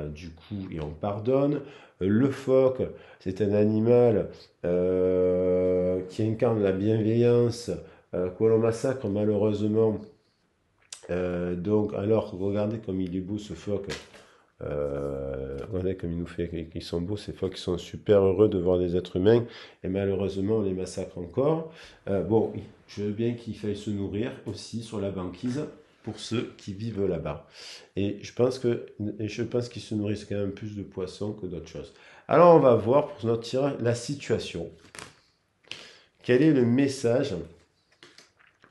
du coup, et on pardonne. Le phoque, c'est un animal qui incarne la bienveillance, que l'on massacre malheureusement. Donc, alors, regardez comme il est beau ce phoque. Regardez comme il nous fait, qu'ils sont beaux ces phoques, qui sont super heureux de voir des êtres humains. Et malheureusement, on les massacre encore. Bon, je veux bien qu'ils faillent se nourrir aussi sur la banquise pour ceux qui vivent là-bas. Et je pense qu'ils se nourrissent quand même plus de poissons que d'autres choses. Alors, on va voir pour notre tirage la situation. Quel est le message?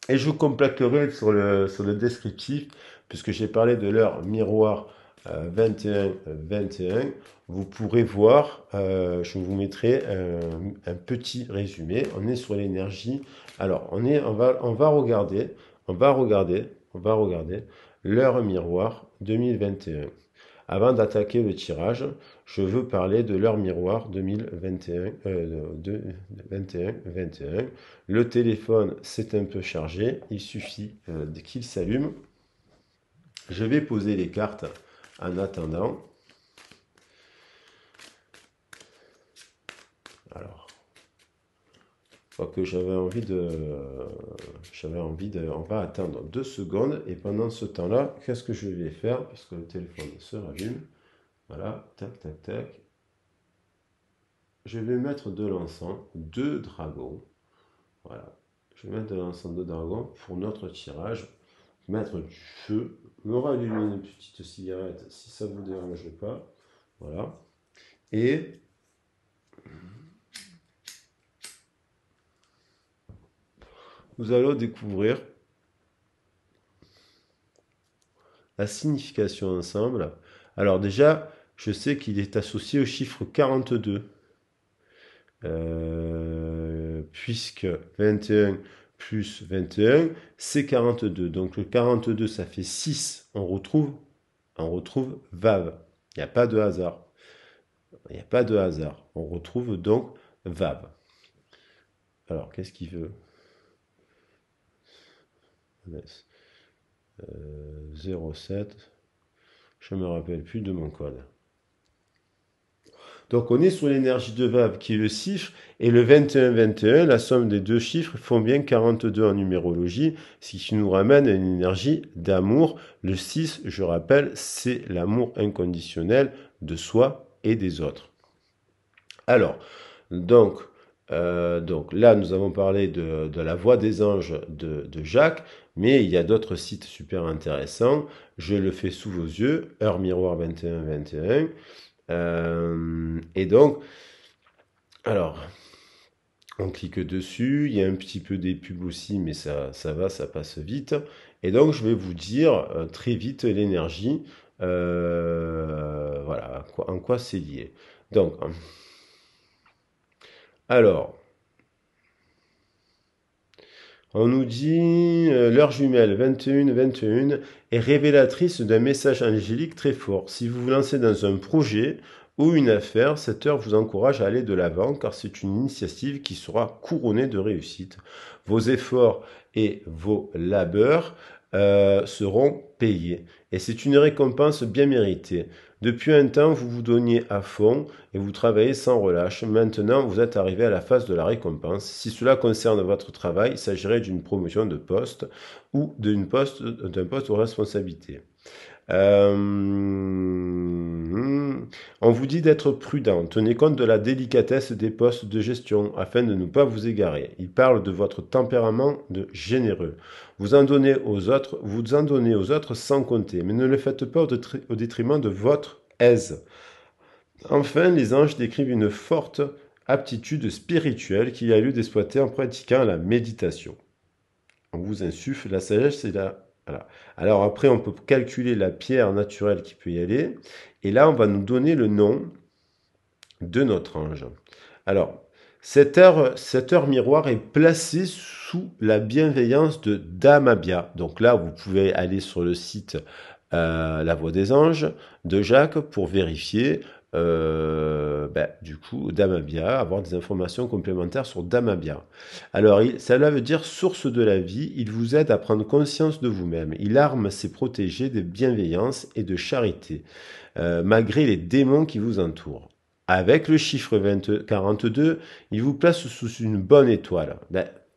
Et je compléterai sur le descriptif, puisque j'ai parlé de l'heure miroir 21-21. Vous pourrez voir, je vous mettrai un petit résumé. On est sur l'énergie. Alors, on va regarder l'heure miroir 2021. Avant d'attaquer le tirage, je veux parler de l'heure miroir 2021, 21. Le téléphone s'est un peu chargé, il suffit qu'il s'allume. Je vais poser les cartes en attendant. Alors, que on va attendre 2 secondes et pendant ce temps-là, qu'est-ce que je vais faire? Parce que le téléphone se rallume. Voilà, tac, tac, tac. Je vais mettre de l'encens, 2 dragons. Voilà, je vais mettre de l'encens de dragon pour notre tirage. Mettre du feu, me rallumer une petite cigarette si ça ne vous dérange pas. Voilà. Et nous allons découvrir la signification ensemble. Alors déjà, je sais qu'il est associé au chiffre 42. Puisque 21 plus 21, c'est 42. Donc le 42, ça fait 6. On retrouve Vav. Il n'y a pas de hasard. Il n'y a pas de hasard. On retrouve donc Vav. Alors, qu'est-ce qu'il veut 07. Je ne me rappelle plus de mon code. Donc on est sur l'énergie de Vav qui est le chiffre, et le 21-21, la somme des deux chiffres font bien 42 en numérologie, ce qui nous ramène à une énergie d'amour. Le 6, je rappelle, c'est l'amour inconditionnel de soi et des autres. Alors, donc là, nous avons parlé de la voix des anges de Jacques, mais il y a d'autres sites super intéressants. Je le fais sous vos yeux, heure miroir 21-21. Et donc, alors, on clique dessus, il y a un petit peu des pubs aussi, mais ça va, ça passe vite. Et donc, je vais vous dire très vite l'énergie, voilà, en quoi c'est lié. Donc, alors, on nous dit l'heure jumelle 21-21 est révélatrice d'un message angélique très fort. Si vous vous lancez dans un projet, ou une affaire, cette heure vous encourage à aller de l'avant car c'est une initiative qui sera couronnée de réussite. Vos efforts et vos labeurs seront payés et c'est une récompense bien méritée. Depuis un temps, vous vous donniez à fond et vous travaillez sans relâche. Maintenant, vous êtes arrivé à la phase de la récompense. Si cela concerne votre travail, il s'agirait d'une promotion de poste ou d'un poste aux responsabilités. Euh, on vous dit d'être prudent. Tenez compte de la délicatesse des postes de gestion afin de ne pas vous égarer. Il parle de votre tempérament de généreux. Vous en donnez aux autres sans compter, mais ne le faites pas au détriment de votre aise. Enfin, les anges décrivent une forte aptitude spirituelle qu'il y a lieu d'exploiter en pratiquant la méditation. On vous insuffle la sagesse et la... Voilà. Alors après, on peut calculer la pierre naturelle qui peut y aller. Et là, on va nous donner le nom de notre ange. Alors, cette heure miroir est placée sous la bienveillance de Damabia. Donc là, vous pouvez aller sur le site La Voix des Anges de Jacques pour vérifier du coup Damabia, avoir des informations complémentaires sur Damabia. Alors, cela veut dire source de la vie, il vous aide à prendre conscience de vous-même. Il arme ses protégés de bienveillance et de charité, malgré les démons qui vous entourent. Avec le chiffre 42, il vous place sous une bonne étoile.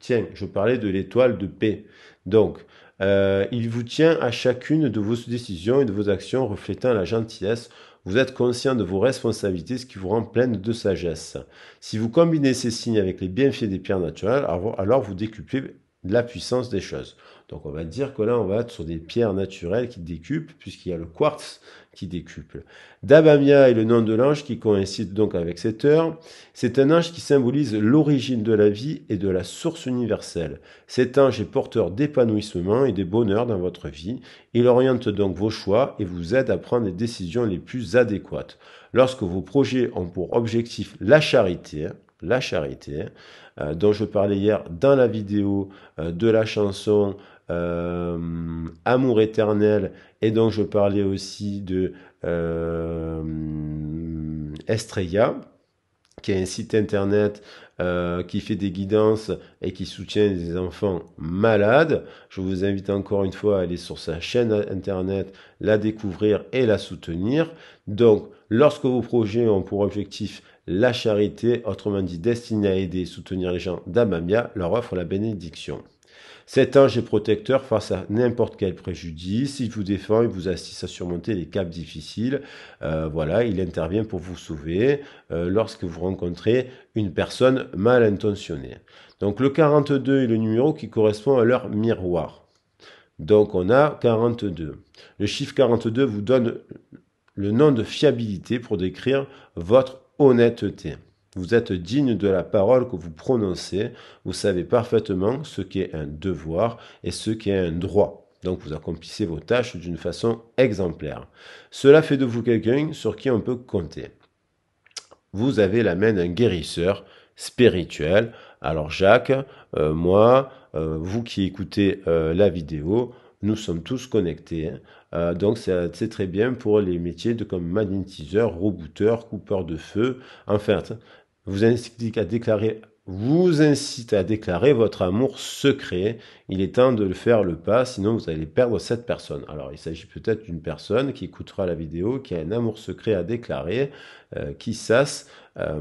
Tiens, je parlais de l'étoile de paix. Donc, il vous tient à chacune de vos décisions et de vos actions, reflétant la gentillesse. Vous êtes conscient de vos responsabilités, ce qui vous rend pleine de sagesse. Si vous combinez ces signes avec les bienfaits des pierres naturelles, alors vous décuplez la puissance des choses. Donc on va dire que là, on va être sur des pierres naturelles qui décuplent, puisqu'il y a le quartz qui décuple. Dabamia est le nom de l'ange qui coïncide donc avec cette heure. C'est un ange qui symbolise l'origine de la vie et de la source universelle. Cet ange est porteur d'épanouissement et de bonheur dans votre vie. Il oriente donc vos choix et vous aide à prendre les décisions les plus adéquates. Lorsque vos projets ont pour objectif la charité, dont je parlais hier dans la vidéo de la chanson Amour éternel, et dont je parlais aussi de Estrella, qui est un site internet qui fait des guidances et qui soutient des enfants malades. Je vous invite encore une fois à aller sur sa chaîne internet, la découvrir et la soutenir. Donc, lorsque vos projets ont pour objectif la charité, autrement dit destinés à aider et soutenir les gens d'Amamia, leur offre la bénédiction. Cet ange est protecteur face à n'importe quel préjudice, il vous défend, il vous assiste à surmonter les caps difficiles. Voilà, il intervient pour vous sauver lorsque vous rencontrez une personne mal intentionnée. Donc le 42 est le numéro qui correspond à leur miroir. Donc on a 42. Le chiffre 42 vous donne le nom de fiabilité pour décrire votre honnêteté. Vous êtes digne de la parole que vous prononcez. Vous savez parfaitement ce qu'est un devoir et ce qu'est un droit. Donc vous accomplissez vos tâches d'une façon exemplaire. Cela fait de vous quelqu'un sur qui on peut compter. Vous avez la main d'un guérisseur spirituel. Alors Jacques, moi, vous qui écoutez la vidéo, nous sommes tous connectés. Donc c'est très bien pour les métiers comme magnétiseur, rebooteur, coupeur de feu. Enfin, vous incite à déclarer votre amour secret. Il est temps de le faire le pas, sinon vous allez perdre cette personne. Alors il s'agit peut-être d'une personne qui écoutera la vidéo, qui a un amour secret à déclarer, qui sasse.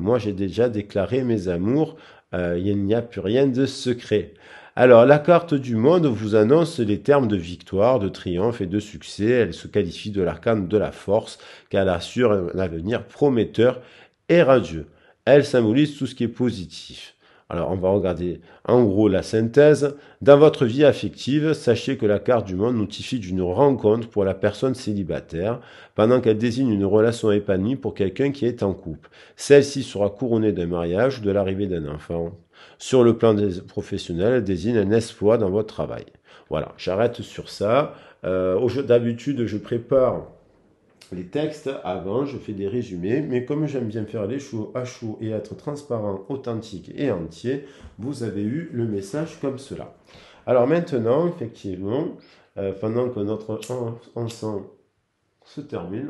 Moi j'ai déjà déclaré mes amours, il n'y a plus rien de secret. Alors, la carte du monde vous annonce les termes de victoire, de triomphe et de succès. Elle se qualifie de l'arcane de la force, car elle assure un avenir prometteur et radieux. Elle symbolise tout ce qui est positif. Alors, on va regarder en gros la synthèse. Dans votre vie affective, sachez que la carte du monde notifie d'une rencontre pour la personne célibataire, pendant qu'elle désigne une relation épanouie pour quelqu'un qui est en couple. Celle-ci sera couronnée d'un mariage ou de l'arrivée d'un enfant. Sur le plan professionnel, elle désigne un exploit dans votre travail. Voilà, j'arrête sur ça. D'habitude, je prépare les textes avant, je fais des résumés, mais comme j'aime bien faire les choses à chaud et être transparent, authentique et entier, vous avez eu le message comme cela. Alors maintenant, effectivement, pendant que notre ensemble se termine,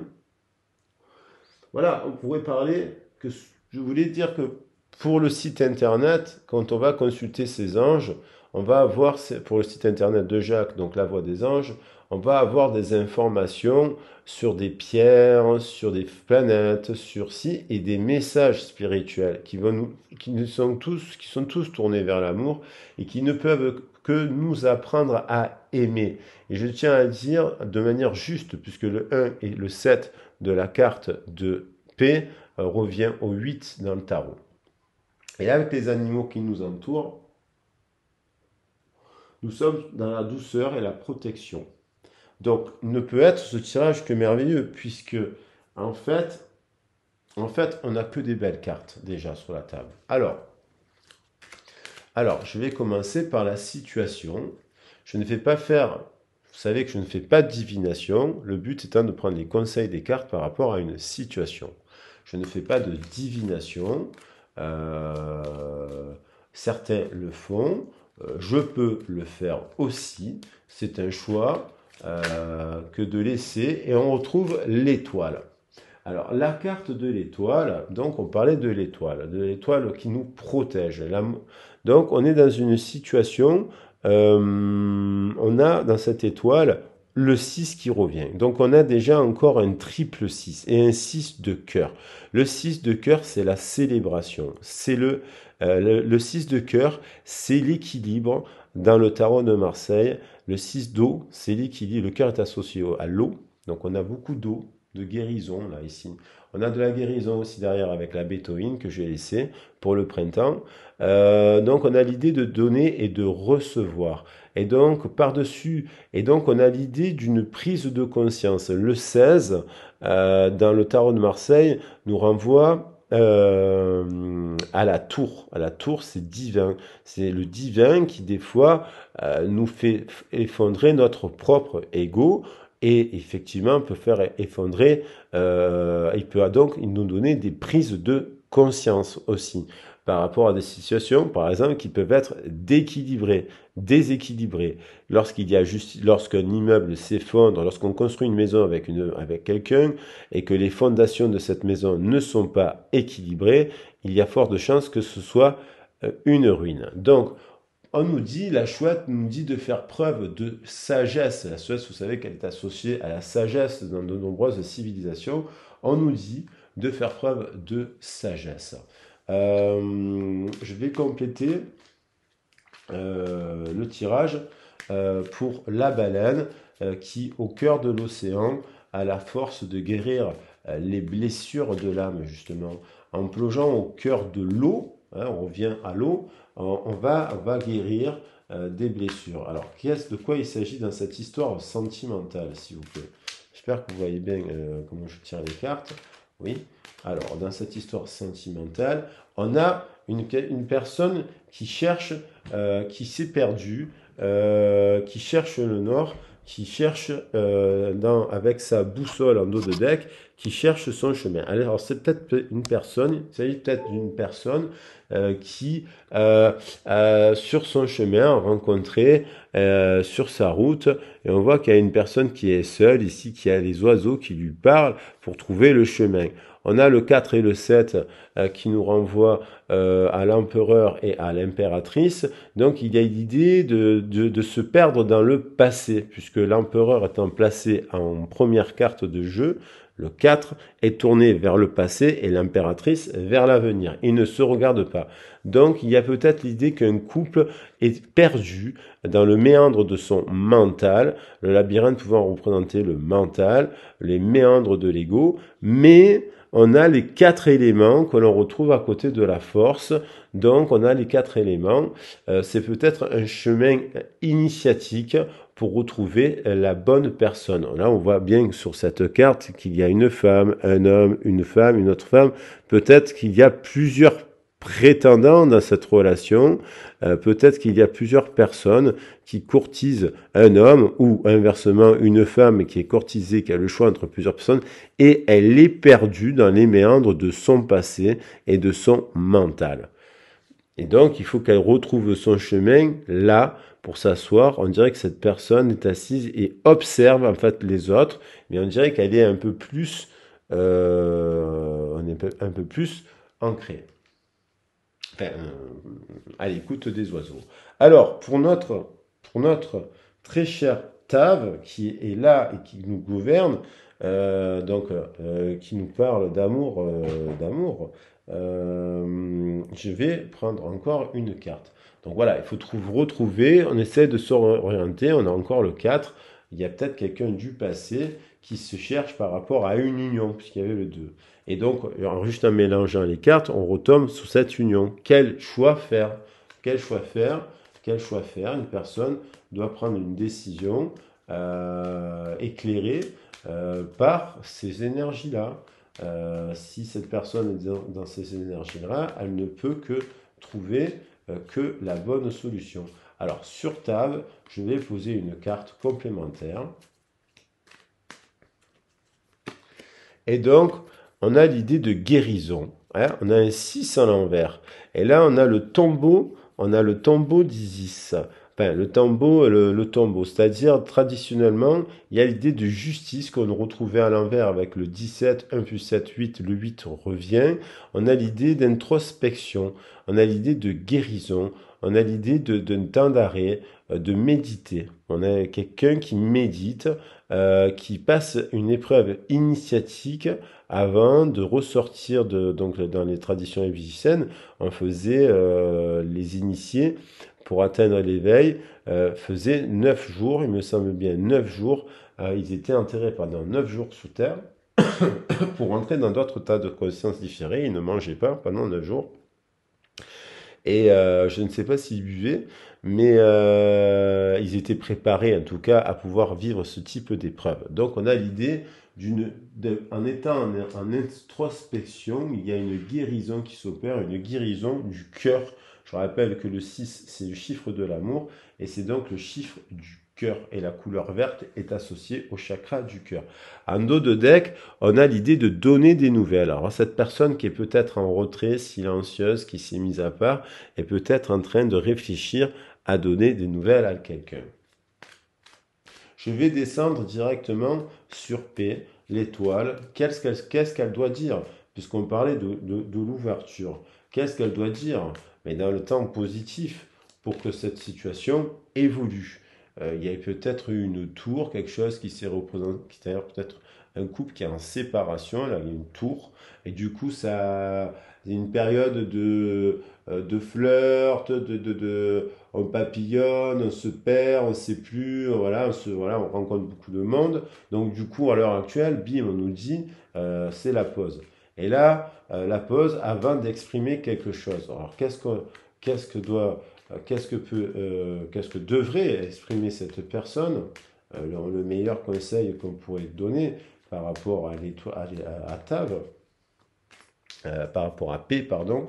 Voilà, on pourrait parler que je voulais dire que pour le site internet, quand on va consulter ces anges, on va avoir pour le site internet de Jacques, donc la voix des anges, on va avoir des informations sur des pierres, sur des planètes, sur ci, et des messages spirituels qui sont tous tournés vers l'amour et qui ne peuvent que nous apprendre à aimer. Et je tiens à dire de manière juste, puisque le 1 et le 7 de la carte de paix revient au 8 dans le tarot. Et avec les animaux qui nous entourent, nous sommes dans la douceur et la protection. Donc, ne peut être ce tirage que merveilleux, puisque, en fait, on n'a que des belles cartes déjà sur la table. Alors, je vais commencer par la situation. Je ne fais pas faire, vous savez que je ne fais pas de divination, le but étant de prendre les conseils des cartes par rapport à une situation. Je ne fais pas de divination, certains le font, je peux le faire aussi, c'est un choix que de laisser, et on retrouve l'étoile. Alors, la carte de l'étoile, donc on parlait de l'étoile qui nous protège. Donc, on est dans une situation, on a dans cette étoile le 6 qui revient. Donc, on a déjà encore un triple 6 et un 6 de cœur. Le 6 de cœur, c'est la célébration. C'est le 6 de cœur, c'est l'équilibre dans le tarot de Marseille. Le 6 d'eau, c'est l'équilibre. Le cœur est associé à l'eau. Donc, on a beaucoup d'eau, de guérison là ici. On a de la guérison aussi derrière avec la bétoïne que j'ai laissée pour le printemps. Donc on a l'idée de donner et de recevoir. Et donc par-dessus, et donc on a l'idée d'une prise de conscience. Le 16, dans le tarot de Marseille, nous renvoie à la tour. À la tour, c'est divin. C'est le divin qui des fois nous fait effondrer notre propre ego. Et effectivement, peut faire effondrer, il peut donc nous donner des prises de conscience aussi par rapport à des situations, par exemple, qui peuvent être déséquilibrées. Lorsqu'un immeuble s'effondre, lorsqu'on construit une maison avec quelqu'un et que les fondations de cette maison ne sont pas équilibrées, il y a fort de chances que ce soit une ruine. Donc, on nous dit, la chouette nous dit de faire preuve de sagesse. La chouette, vous savez qu'elle est associée à la sagesse dans de nombreuses civilisations. On nous dit de faire preuve de sagesse. Je vais compléter le tirage pour la baleine qui, au cœur de l'océan, a la force de guérir les blessures de l'âme, justement. En plongeant au cœur de l'eau, hein, on revient à l'eau, on va guérir des blessures. Alors, de quoi il s'agit dans cette histoire sentimentale, s'il vous plaît? J'espère que vous voyez bien comment je tire les cartes. Oui. Alors, dans cette histoire sentimentale, on a une personne qui cherche, qui s'est perdue, qui cherche le nord, qui cherche avec sa boussole en dos de deck, qui cherche son chemin. Alors, c'est peut-être une personne, il s'agit peut-être d'une personne qui, sur son chemin, a rencontré sur sa route, et on voit qu'il y a une personne qui est seule ici, qui a les oiseaux qui lui parlent pour trouver le chemin. On a le 4 et le 7 qui nous renvoient à l'empereur et à l'impératrice. Donc il y a l'idée de se perdre dans le passé, puisque l'empereur étant placé en première carte de jeu, le 4 est tourné vers le passé et l'impératrice vers l'avenir. Ils ne se regardent pas. Donc il y a peut-être l'idée qu'un couple est perdu dans le méandre de son mental, le labyrinthe pouvant représenter le mental, les méandres de l'ego, mais on a les 4 éléments que l'on retrouve à côté de la force. Donc, on a les 4 éléments. C'est peut-être un chemin initiatique pour retrouver la bonne personne. Là, on voit bien sur cette carte qu'il y a une femme, un homme, une femme, une autre femme. Peut-être qu'il y a plusieurs prétendants dans cette relation. Peut-être qu'il y a plusieurs personnes qui courtisent un homme ou inversement une femme qui est courtisée, qui a le choix entre plusieurs personnes et elle est perdue dans les méandres de son passé et de son mental. Et donc, il faut qu'elle retrouve son chemin là pour s'asseoir. On dirait que cette personne est assise et observe en fait les autres, mais on dirait qu'elle est un peu plus on est un peu plus ancré. Enfin, à l'écoute des oiseaux. Alors, pour notre très cher Tav, qui est là et qui nous gouverne, qui nous parle d'amour, je vais prendre encore une carte. Donc voilà, il faut retrouver, on essaie de s'orienter, on a encore le 4. Il y a peut-être quelqu'un du passé qui se cherche par rapport à une union, puisqu'il y avait le 2. Et donc, juste en mélangeant les cartes, on retombe sous cette union. Quel choix faire? Quel choix faire? Quel choix faire? Une personne doit prendre une décision éclairée par ces énergies-là. Si cette personne est dans ces énergies-là, elle ne peut que trouver que la bonne solution. Alors, sur table, je vais poser une carte complémentaire. Et donc, on a l'idée de guérison. Hein, on a un 6 à l'envers. Et là, on a le tombeau d'Isis. Enfin, le tombeau. C'est-à-dire, traditionnellement, il y a l'idée de justice qu'on retrouvait à l'envers avec le 17, 1 plus 7, 8. Le 8 revient. On a l'idée d'introspection. On a l'idée de guérison. On a l'idée d'un temps d'arrêt, de méditer. On a quelqu'un qui médite, qui passe une épreuve initiatique avant de ressortir donc dans les traditions ébusiciennes, on faisait les initiés pour atteindre l'éveil, faisaient 9 jours, il me semble bien 9 jours, ils étaient enterrés pendant 9 jours sous terre pour entrer dans d'autres tas de consciences différées, ils ne mangeaient pas pendant 9 jours. Et je ne sais pas s'ils buvaient, mais ils étaient préparés en tout cas à pouvoir vivre ce type d'épreuve. Donc on a l'idée en étant en introspection, il y a une guérison qui s'opère, une guérison du cœur. Je rappelle que le 6, c'est le chiffre de l'amour, et c'est donc le chiffre du cœur. Et la couleur verte est associée au chakra du cœur. En dos de deck, on a l'idée de donner des nouvelles. Alors cette personne qui est peut-être en retrait, silencieuse, qui s'est mise à part, est peut-être en train de réfléchir à donner des nouvelles à quelqu'un. Je vais descendre directement sur P, l'étoile. Qu'est-ce qu'elle doit dire? Puisqu'on parlait de l'ouverture. Qu'est-ce qu'elle doit dire? Mais dans le temps positif, pour que cette situation évolue. Il y a peut-être eu une tour, quelque chose qui s'est représenté, c'est-à-dire peut-être un couple qui est en séparation, là il y a une tour, et du coup ça, c'est une période de flirt, on papillonne, on se perd, on ne sait plus, voilà, on rencontre beaucoup de monde. Donc du coup, à l'heure actuelle, bim, on nous dit, c'est la pause. Et là, la pause avant d'exprimer quelque chose. Alors qu'est-ce que doit, qu'est-ce que devrait exprimer cette personne? Le meilleur conseil qu'on pourrait donner par rapport à Tav, par rapport à P, pardon,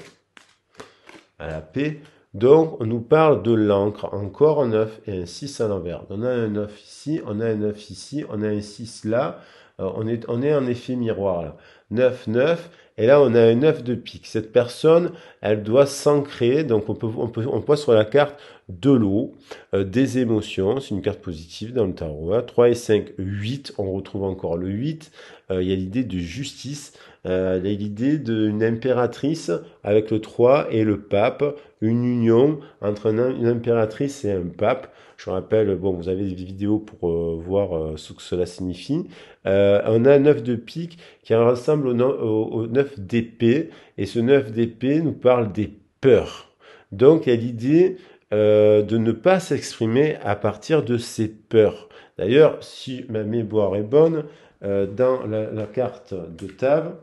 à la paix. Donc, on nous parle de l'encre, encore un 9 et un 6 à l'envers. On a un 9 ici, on a un 9 ici, on a un 6 là. On est en effet miroir là. 9, 9. Et là, on a un 9 de pique. Cette personne, elle doit s'ancrer. Donc, on pose sur la carte de l'eau, des émotions. C'est une carte positive dans le tarot. 3 et 5, 8. On retrouve encore le 8. Il y a l'idée de justice. Il y a l'idée d'une impératrice avec le 3 et le pape, une union entre une impératrice et un pape. Je rappelle, bon, vous avez des vidéos pour voir ce que cela signifie. On a un 9 de pique qui ressemble au 9 d'épée, et ce 9 d'épée nous parle des peurs. Donc il y a l'idée de ne pas s'exprimer à partir de ses peurs. D'ailleurs, si ma mémoire est bonne, dans la carte de Tav,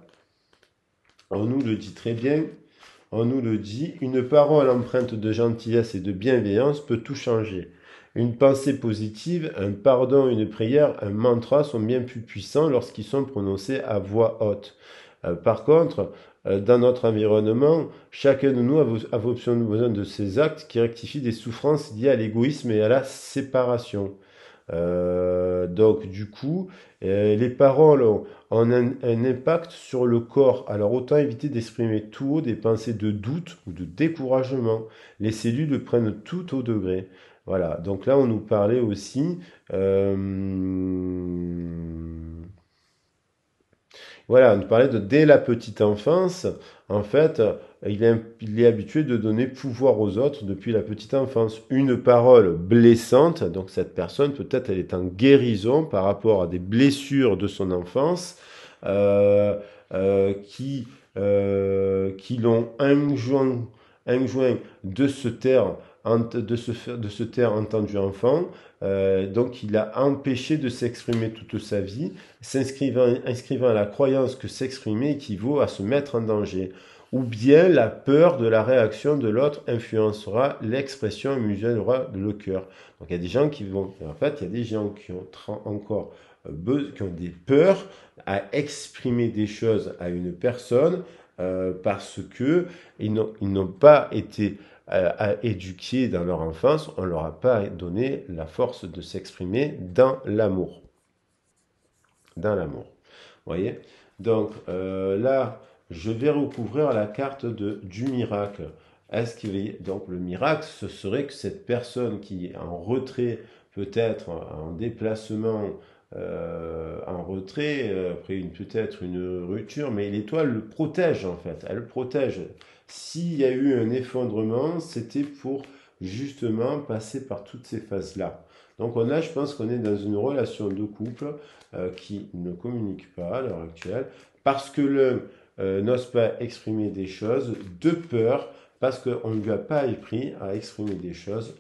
on nous le dit très bien, on nous le dit, une parole empreinte de gentillesse et de bienveillance peut tout changer. Une pensée positive, un pardon, une prière, un mantra sont bien plus puissants lorsqu'ils sont prononcés à voix haute. Par contre, dans notre environnement, chacun de nous a besoin de ces actes qui rectifient des souffrances liées à l'égoïsme et à la séparation. Donc du coup, les paroles ont un impact sur le corps. Alors autant éviter d'exprimer tout haut des pensées de doute ou de découragement. Les cellules prennent tout au degré. Voilà, donc là on nous parlait aussi, Voilà, on parlait de dès la petite enfance, en fait, il est habitué de donner pouvoir aux autres depuis la petite enfance. Une parole blessante, donc cette personne, peut-être elle est en guérison par rapport à des blessures de son enfance, euh, qui, qui l'ont enjoint de se taire, de se taire entendu enfant. Donc il a empêché de s'exprimer toute sa vie, inscrivant à la croyance que s'exprimer équivaut à se mettre en danger. Ou bien la peur de la réaction de l'autre influencera l'expression et muselera le cœur. Donc il y a des gens qui vont, en fait, il y a des gens qui ont encore qui ont des peurs à exprimer des choses à une personne parce que ils n'ont pas été éduqués dans leur enfance, on leur a pas donné la force de s'exprimer dans l'amour. Dans l'amour. Vous voyez? Donc là, je vais recouvrir la carte du miracle. Est-ce qu'il y a, donc le miracle, ce serait que cette personne qui est en retrait, peut-être en déplacement, en retrait, après peut-être une rupture, mais l'étoile le protège en fait, elle le protège. S'il y a eu un effondrement, c'était pour justement passer par toutes ces phases-là. Donc là, je pense qu'on est dans une relation de couple qui ne communique pas à l'heure actuelle parce que l'un n'ose pas exprimer des choses de peur, parce qu'on ne lui a pas appris à exprimer des choses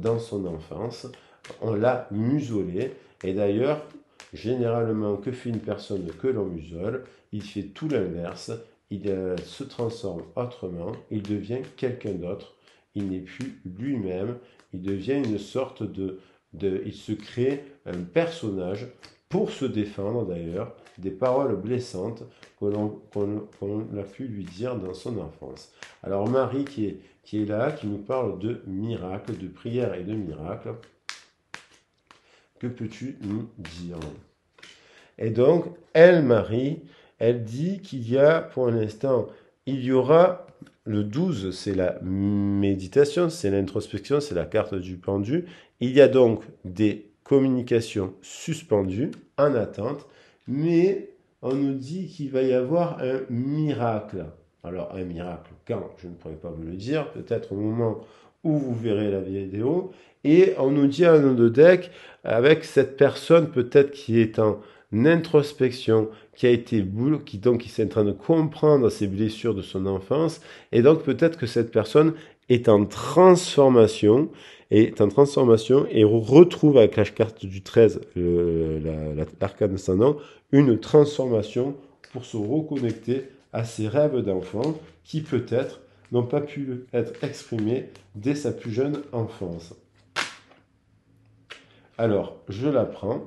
dans son enfance. On l'a muselé. Et d'ailleurs, généralement, que fait une personne que l'on musole? Il fait tout l'inverse. Il se transforme autrement. Il devient quelqu'un d'autre. Il n'est plus lui-même. Il devient une sorte il se crée un personnage pour se défendre d'ailleurs des paroles blessantes qu'on a pu lui dire dans son enfance. Alors Marie qui est là, qui nous parle de miracles, de prières et de miracles, que peux-tu nous dire? Et donc, elle, Marie, elle dit qu'il y a, pour l'instant, il y aura le 12, c'est la méditation, c'est l'introspection, c'est la carte du pendu. Il y a donc des communications suspendues, en attente, mais on nous dit qu'il va y avoir un miracle. Alors, un miracle, quand? Je ne pourrais pas vous le dire, peut-être au moment où vous verrez la vidéo. Et on nous dit un nom de deck avec cette personne peut-être qui est en introspection, qui a été qui est en train de comprendre ses blessures de son enfance, et donc peut-être que cette personne est en transformation, et retrouve avec la carte du 13, l'arcane ascendant, une transformation pour se reconnecter à ses rêves d'enfant qui peut-être n'ont pas pu être exprimés dès sa plus jeune enfance. Alors, je la prends,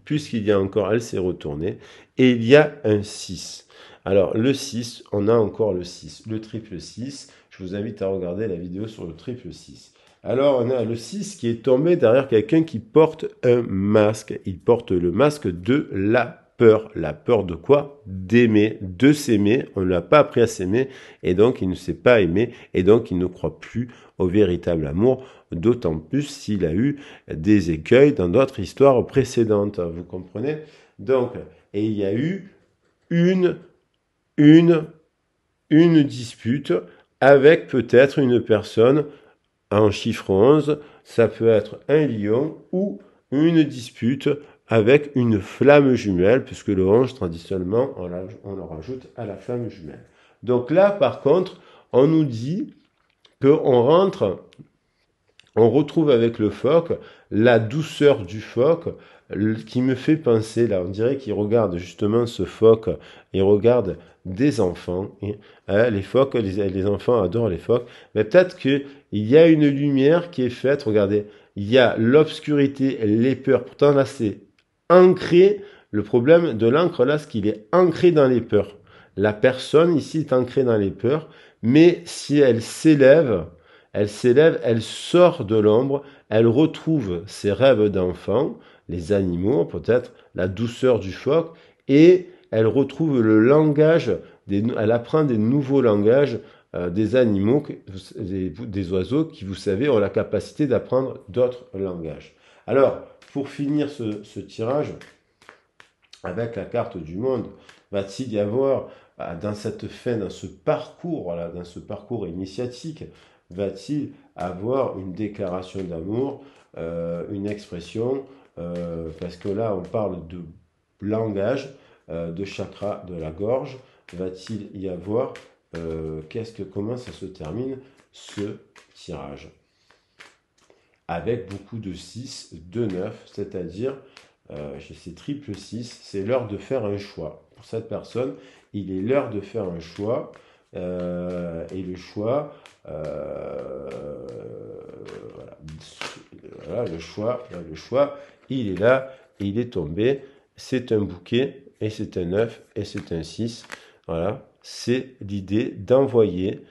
puisqu'il y a encore, elle s'est retournée, et il y a un 6. Alors, le 6, on a encore le 6, le triple 6. Je vous invite à regarder la vidéo sur le triple 6. Alors, on a le 6 qui est tombé derrière quelqu'un qui porte un masque. Il porte le masque de la peur. La peur de quoi? D'aimer, de s'aimer. On ne l'a pas appris à s'aimer, et donc il ne s'est pas aimé, et donc il ne croit plus au véritable amour, d'autant plus s'il a eu des écueils dans d'autres histoires précédentes. Vous comprenez? Donc, et il y a eu une, une, une dispute avec peut-être une personne en chiffre 11, ça peut être un lion ou une dispute avec une flamme jumelle, puisque le 11, traditionnellement, on le rajoute à la flamme jumelle. Donc là, par contre, on nous dit qu'on rentre, on retrouve avec le phoque la douceur du phoque qui me fait penser, là, on dirait qu'il regarde justement ce phoque, il regarde des enfants, les phoques, les enfants adorent les phoques, mais peut-être qu'il y a une lumière qui est faite, regardez, il y a l'obscurité, les peurs, pourtant là c'est ancré, le problème de l'encre là, c'est qu'il est ancré dans les peurs. La personne ici est ancrée dans les peurs, mais si elle s'élève, elle sort de l'ombre, elle retrouve ses rêves d'enfant, les animaux peut-être, la douceur du phoque, et elle retrouve le langage, elle apprend des nouveaux langages des animaux, des oiseaux qui, vous savez, ont la capacité d'apprendre d'autres langages. Alors, pour finir ce tirage, avec la carte du monde, va-t-il y avoir dans cette fin, dans ce parcours, voilà, dans ce parcours initiatique, va-t-il avoir une déclaration d'amour, une expression, parce que là on parle de langage, de chakra de la gorge, va-t-il y avoir, comment ça se termine ce tirage? Avec beaucoup de 6, de 9, c'est-à-dire c'est triple 6, c'est l'heure de faire un choix. Pour cette personne, il est l'heure de faire un choix, et le choix, voilà, voilà, le choix, il est là, il est tombé, c'est un bouquet, et c'est un 9, et c'est un 6, voilà, c'est l'idée d'envoyer,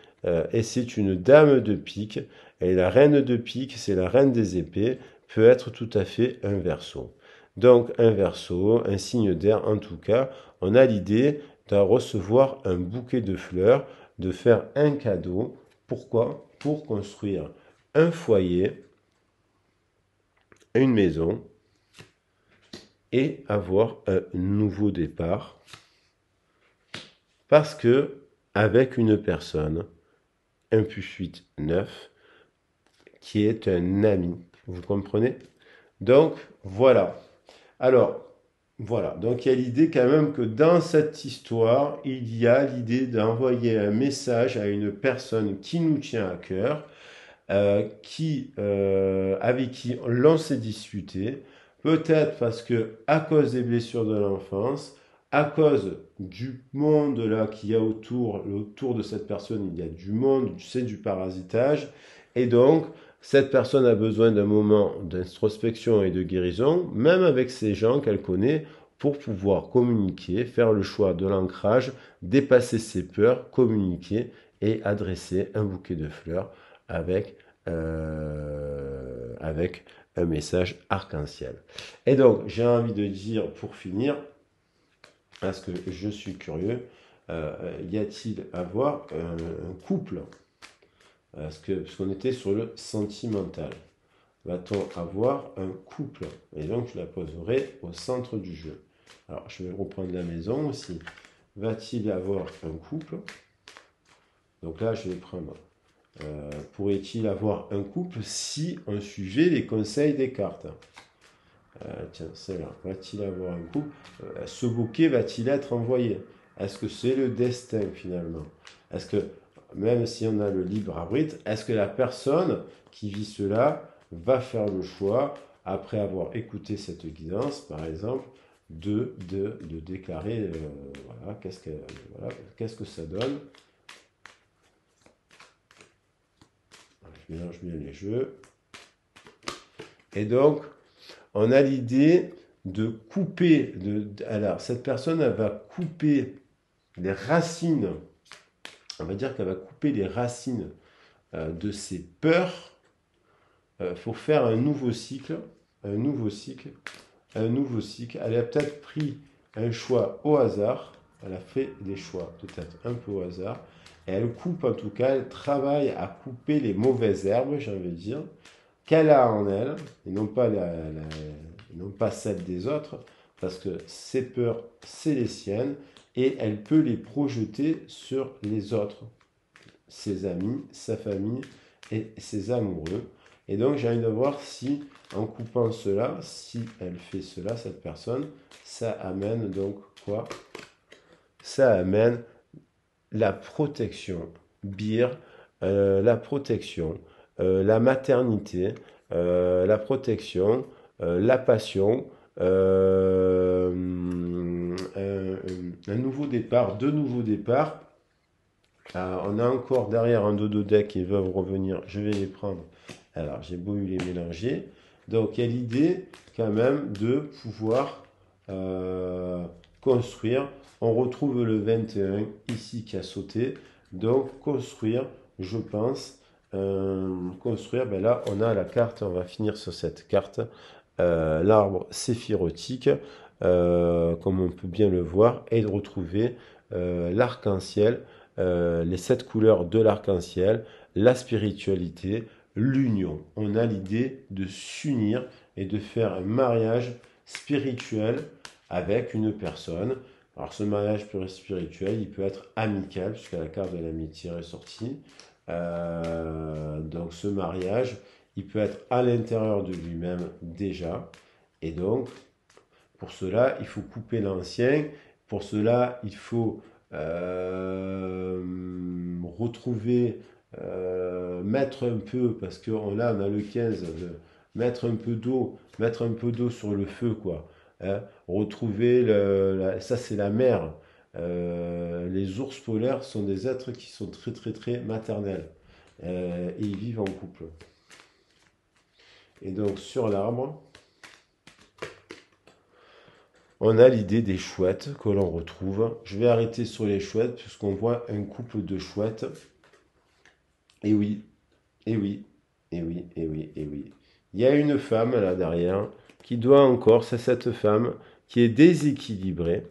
et c'est une dame de pique, et la reine de pique, c'est la reine des épées, peut être tout à fait un verso. Donc un verso, un signe d'air en tout cas, on a l'idée de recevoir un bouquet de fleurs, de faire un cadeau. Pourquoi? Pour construire un foyer, une maison et avoir un nouveau départ. Parce que avec une personne, un +8, 9, qui est un ami. Vous comprenez? Donc voilà. Alors, voilà, donc il y a l'idée quand même que dans cette histoire, il y a l'idée d'envoyer un message à une personne qui nous tient à cœur, avec qui l'on s'est disputé, peut-être parce que à cause des blessures de l'enfance, à cause du monde là qu'il y a autour de cette personne, il y a du monde, c'est du parasitage, et donc cette personne a besoin d'un moment d'introspection et de guérison, même avec ces gens qu'elle connaît, pour pouvoir communiquer, faire le choix de l'ancrage, dépasser ses peurs, communiquer et adresser un bouquet de fleurs avec un message arc-en-ciel. Et donc, j'ai envie de dire, pour finir, parce que je suis curieux, y a-t-il à voir un couple? Parce qu'on était sur le sentimental. Va-t-on avoir un couple? Et donc, je la poserai au centre du jeu. Alors, je vais reprendre la maison aussi. Va-t-il y avoir un couple? Donc là, je vais prendre. Pourrait-il avoir un couple si on suivait les conseils des cartes? Tiens, c'est là. Va-t-il avoir un couple? Ce bouquet va-t-il être envoyé? Est-ce que c'est le destin finalement? Est-ce que, même si on a le libre arbitre, est-ce que la personne qui vit cela va faire le choix, après avoir écouté cette guidance, par exemple, de déclarer, voilà, qu'est-ce que ça donne? Je mélange bien les jeux. Et donc, on a l'idée de couper, alors cette personne, elle va couper les racines, on va dire qu'elle va couper les racines de ses peurs pour faire un nouveau cycle, un nouveau cycle, un nouveau cycle. Elle a peut-être pris un choix au hasard, elle a fait des choix peut-être un peu au hasard, et elle coupe en tout cas, elle travaille à couper les mauvaises herbes, j'ai envie de dire, qu'elle a en elle, et non pas, non pas celles des autres, parce que ses peurs, c'est les siennes, et elle peut les projeter sur les autres, ses amis, sa famille et ses amoureux. Et donc j'ai envie de voir si, en coupant cela, si elle fait cela, cette personne, ça amène donc quoi? Ça amène la protection, bir, la protection, la maternité, la protection, la passion, un nouveau départ, deux nouveaux départs. On a encore derrière un dodo deck qui veulent revenir, je vais les prendre. Alors j'ai beau les mélanger. Donc il y a l'idée quand même de pouvoir construire. On retrouve le 21 ici qui a sauté. Donc construire, je pense, construire, ben là on a la carte, on va finir sur cette carte. L'arbre séphirotique, comme on peut bien le voir, et de retrouver l'arc-en-ciel, les 7 couleurs de l'arc-en-ciel, la spiritualité, l'union. On a l'idée de s'unir et de faire un mariage spirituel avec une personne. Alors ce mariage spirituel, il peut être amical, puisque la carte de l'amitié est sortie. Donc ce mariage, il peut être à l'intérieur de lui-même déjà. Et donc, pour cela, il faut couper l'ancien. Pour cela, il faut retrouver, mettre un peu, parce que là, on a le 15, mettre un peu d'eau sur le feu, quoi. Hein. Retrouver, ça c'est la mer. Les ours polaires sont des êtres qui sont très très très maternels. Et ils vivent en couple. Et donc sur l'arbre, on a l'idée des chouettes que l'on retrouve. Je vais arrêter sur les chouettes puisqu'on voit un couple de chouettes. Et oui, et oui, et oui, et oui, et oui. Il y a une femme là derrière qui doit encore, c'est cette femme qui est déséquilibrée.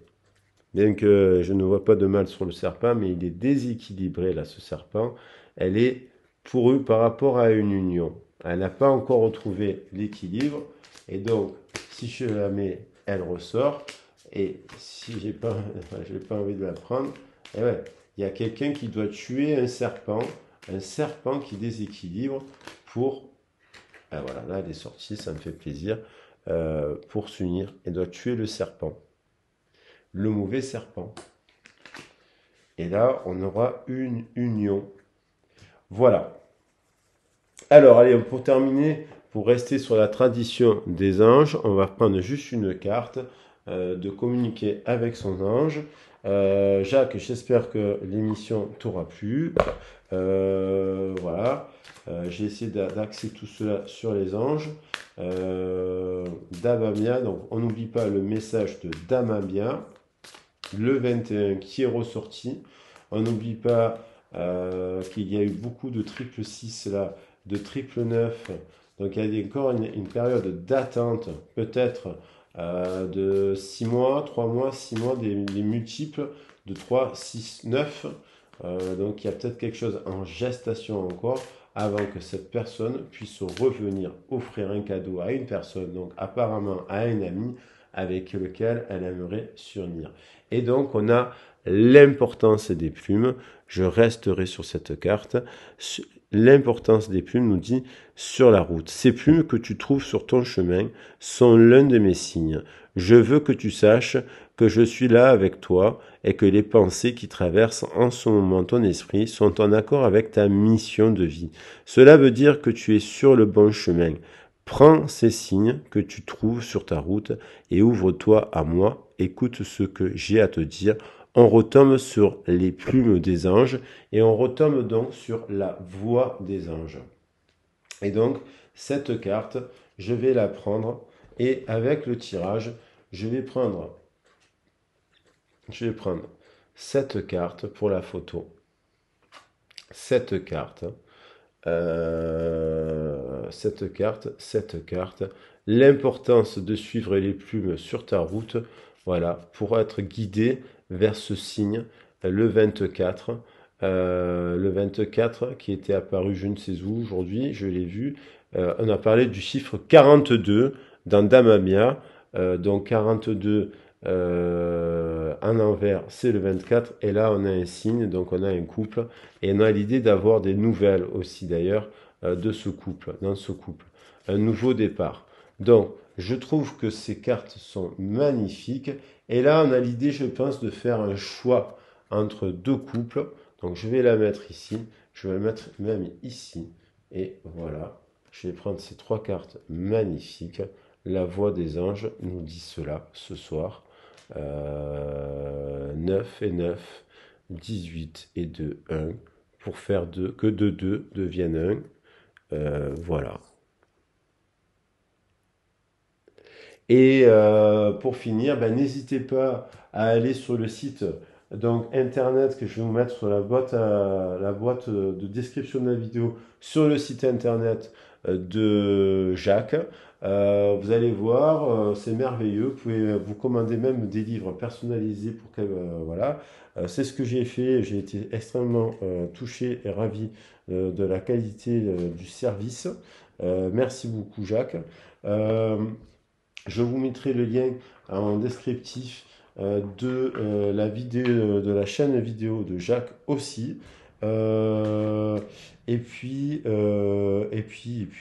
Bien que je ne vois pas de mal sur le serpent, mais il est déséquilibré là, ce serpent. Elle est pour eux par rapport à une union. Elle n'a pas encore retrouvé l'équilibre. Et donc, si je la mets, elle ressort. Et si j'ai pas, j'ai pas envie de la prendre, et ouais, il y a quelqu'un qui doit tuer un serpent qui déséquilibre pour. Ah voilà, là elle est sortie, ça me fait plaisir. Pour s'unir, elle doit tuer le serpent, le mauvais serpent. Et là, on aura une union. Voilà. Alors, allez, pour terminer, pour rester sur la tradition des anges, on va prendre juste une carte de communiquer avec son ange. Jacques, j'espère que l'émission t'aura plu. Voilà. J'ai essayé d'axer tout cela sur les anges. Damamia, donc on n'oublie pas le message de Damamia, le 21 qui est ressorti. On n'oublie pas qu'il y a eu beaucoup de triple 6 là, de triple 9. Donc il y a encore une période d'attente, peut-être de 6 mois, 3 mois, 6 mois, des multiples de 3, 6, 9. Donc il y a peut-être quelque chose en gestation encore avant que cette personne puisse revenir offrir un cadeau à une personne, donc apparemment à un ami avec lequel elle aimerait s'unir. Et donc on a l'importance des plumes. Je resterai sur cette carte. L'importance des plumes nous dit sur la route. Ces plumes que tu trouves sur ton chemin sont l'un de mes signes. Je veux que tu saches que je suis là avec toi et que les pensées qui traversent en ce moment ton esprit sont en accord avec ta mission de vie. Cela veut dire que tu es sur le bon chemin. Prends ces signes que tu trouves sur ta route et ouvre-toi à moi. Écoute ce que j'ai à te dire. On retombe sur les plumes des anges et on retombe donc sur la voix des anges. Et donc, cette carte, je vais la prendre et avec le tirage, je vais prendre cette carte pour la photo. Cette carte, cette carte. L'importance de suivre les plumes sur ta route, voilà, pour être guidé vers ce signe, le 24. Le 24 qui était apparu je ne sais où aujourd'hui, je l'ai vu. On a parlé du chiffre 42 dans Damamia. Donc 42 en envers, c'est le 24. Et là, on a un signe, donc on a un couple. Et on a l'idée d'avoir des nouvelles aussi d'ailleurs de ce couple, dans ce couple. Un nouveau départ. Donc, je trouve que ces cartes sont magnifiques. Et là, on a l'idée, je pense, de faire un choix entre deux couples. Donc, je vais la mettre ici. Je vais la mettre même ici. Et voilà. Je vais prendre ces trois cartes magnifiques. La voix des anges nous dit cela ce soir. 9 et 9, 18 et 2, 1, pour faire que de 2 deviennent 1. Voilà. Et pour finir, ben, n'hésitez pas à aller sur le site donc internet que je vais vous mettre sur la boîte de description de la vidéo sur le site internet de Jacques. Vous allez voir, c'est merveilleux. Vous pouvez vous commander même des livres personnalisés pour que voilà. C'est ce que j'ai fait. J'ai été extrêmement touché et ravi de la qualité du service. Merci beaucoup, Jacques. Euh, Je vous mettrai le lien en descriptif de la vidéo, de la chaîne vidéo de Jacques aussi. Euh, et puis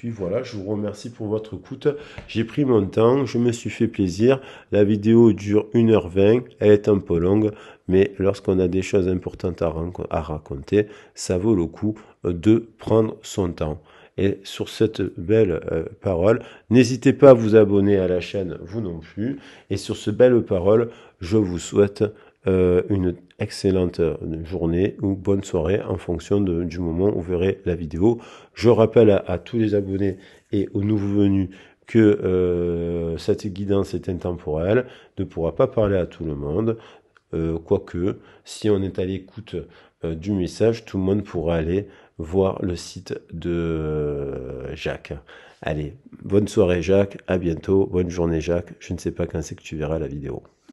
voilà, je vous remercie pour votre écoute. J'ai pris mon temps, je me suis fait plaisir. La vidéo dure 1h20, elle est un peu longue, mais lorsqu'on a des choses importantes à raconter, ça vaut le coup de prendre son temps. Et sur cette belle parole, n'hésitez pas à vous abonner à la chaîne, vous non plus. Et sur ce belle parole, je vous souhaite une excellente journée ou bonne soirée en fonction du moment où vous verrez la vidéo. Je rappelle à tous les abonnés et aux nouveaux venus que cette guidance est intemporelle, ne pourra pas parler à tout le monde. Quoique, si on est à l'écoute du message, tout le monde pourra aller voir le site de Jacques. Allez, bonne soirée Jacques, à bientôt, bonne journée Jacques, je ne sais pas quand c'est que tu verras la vidéo.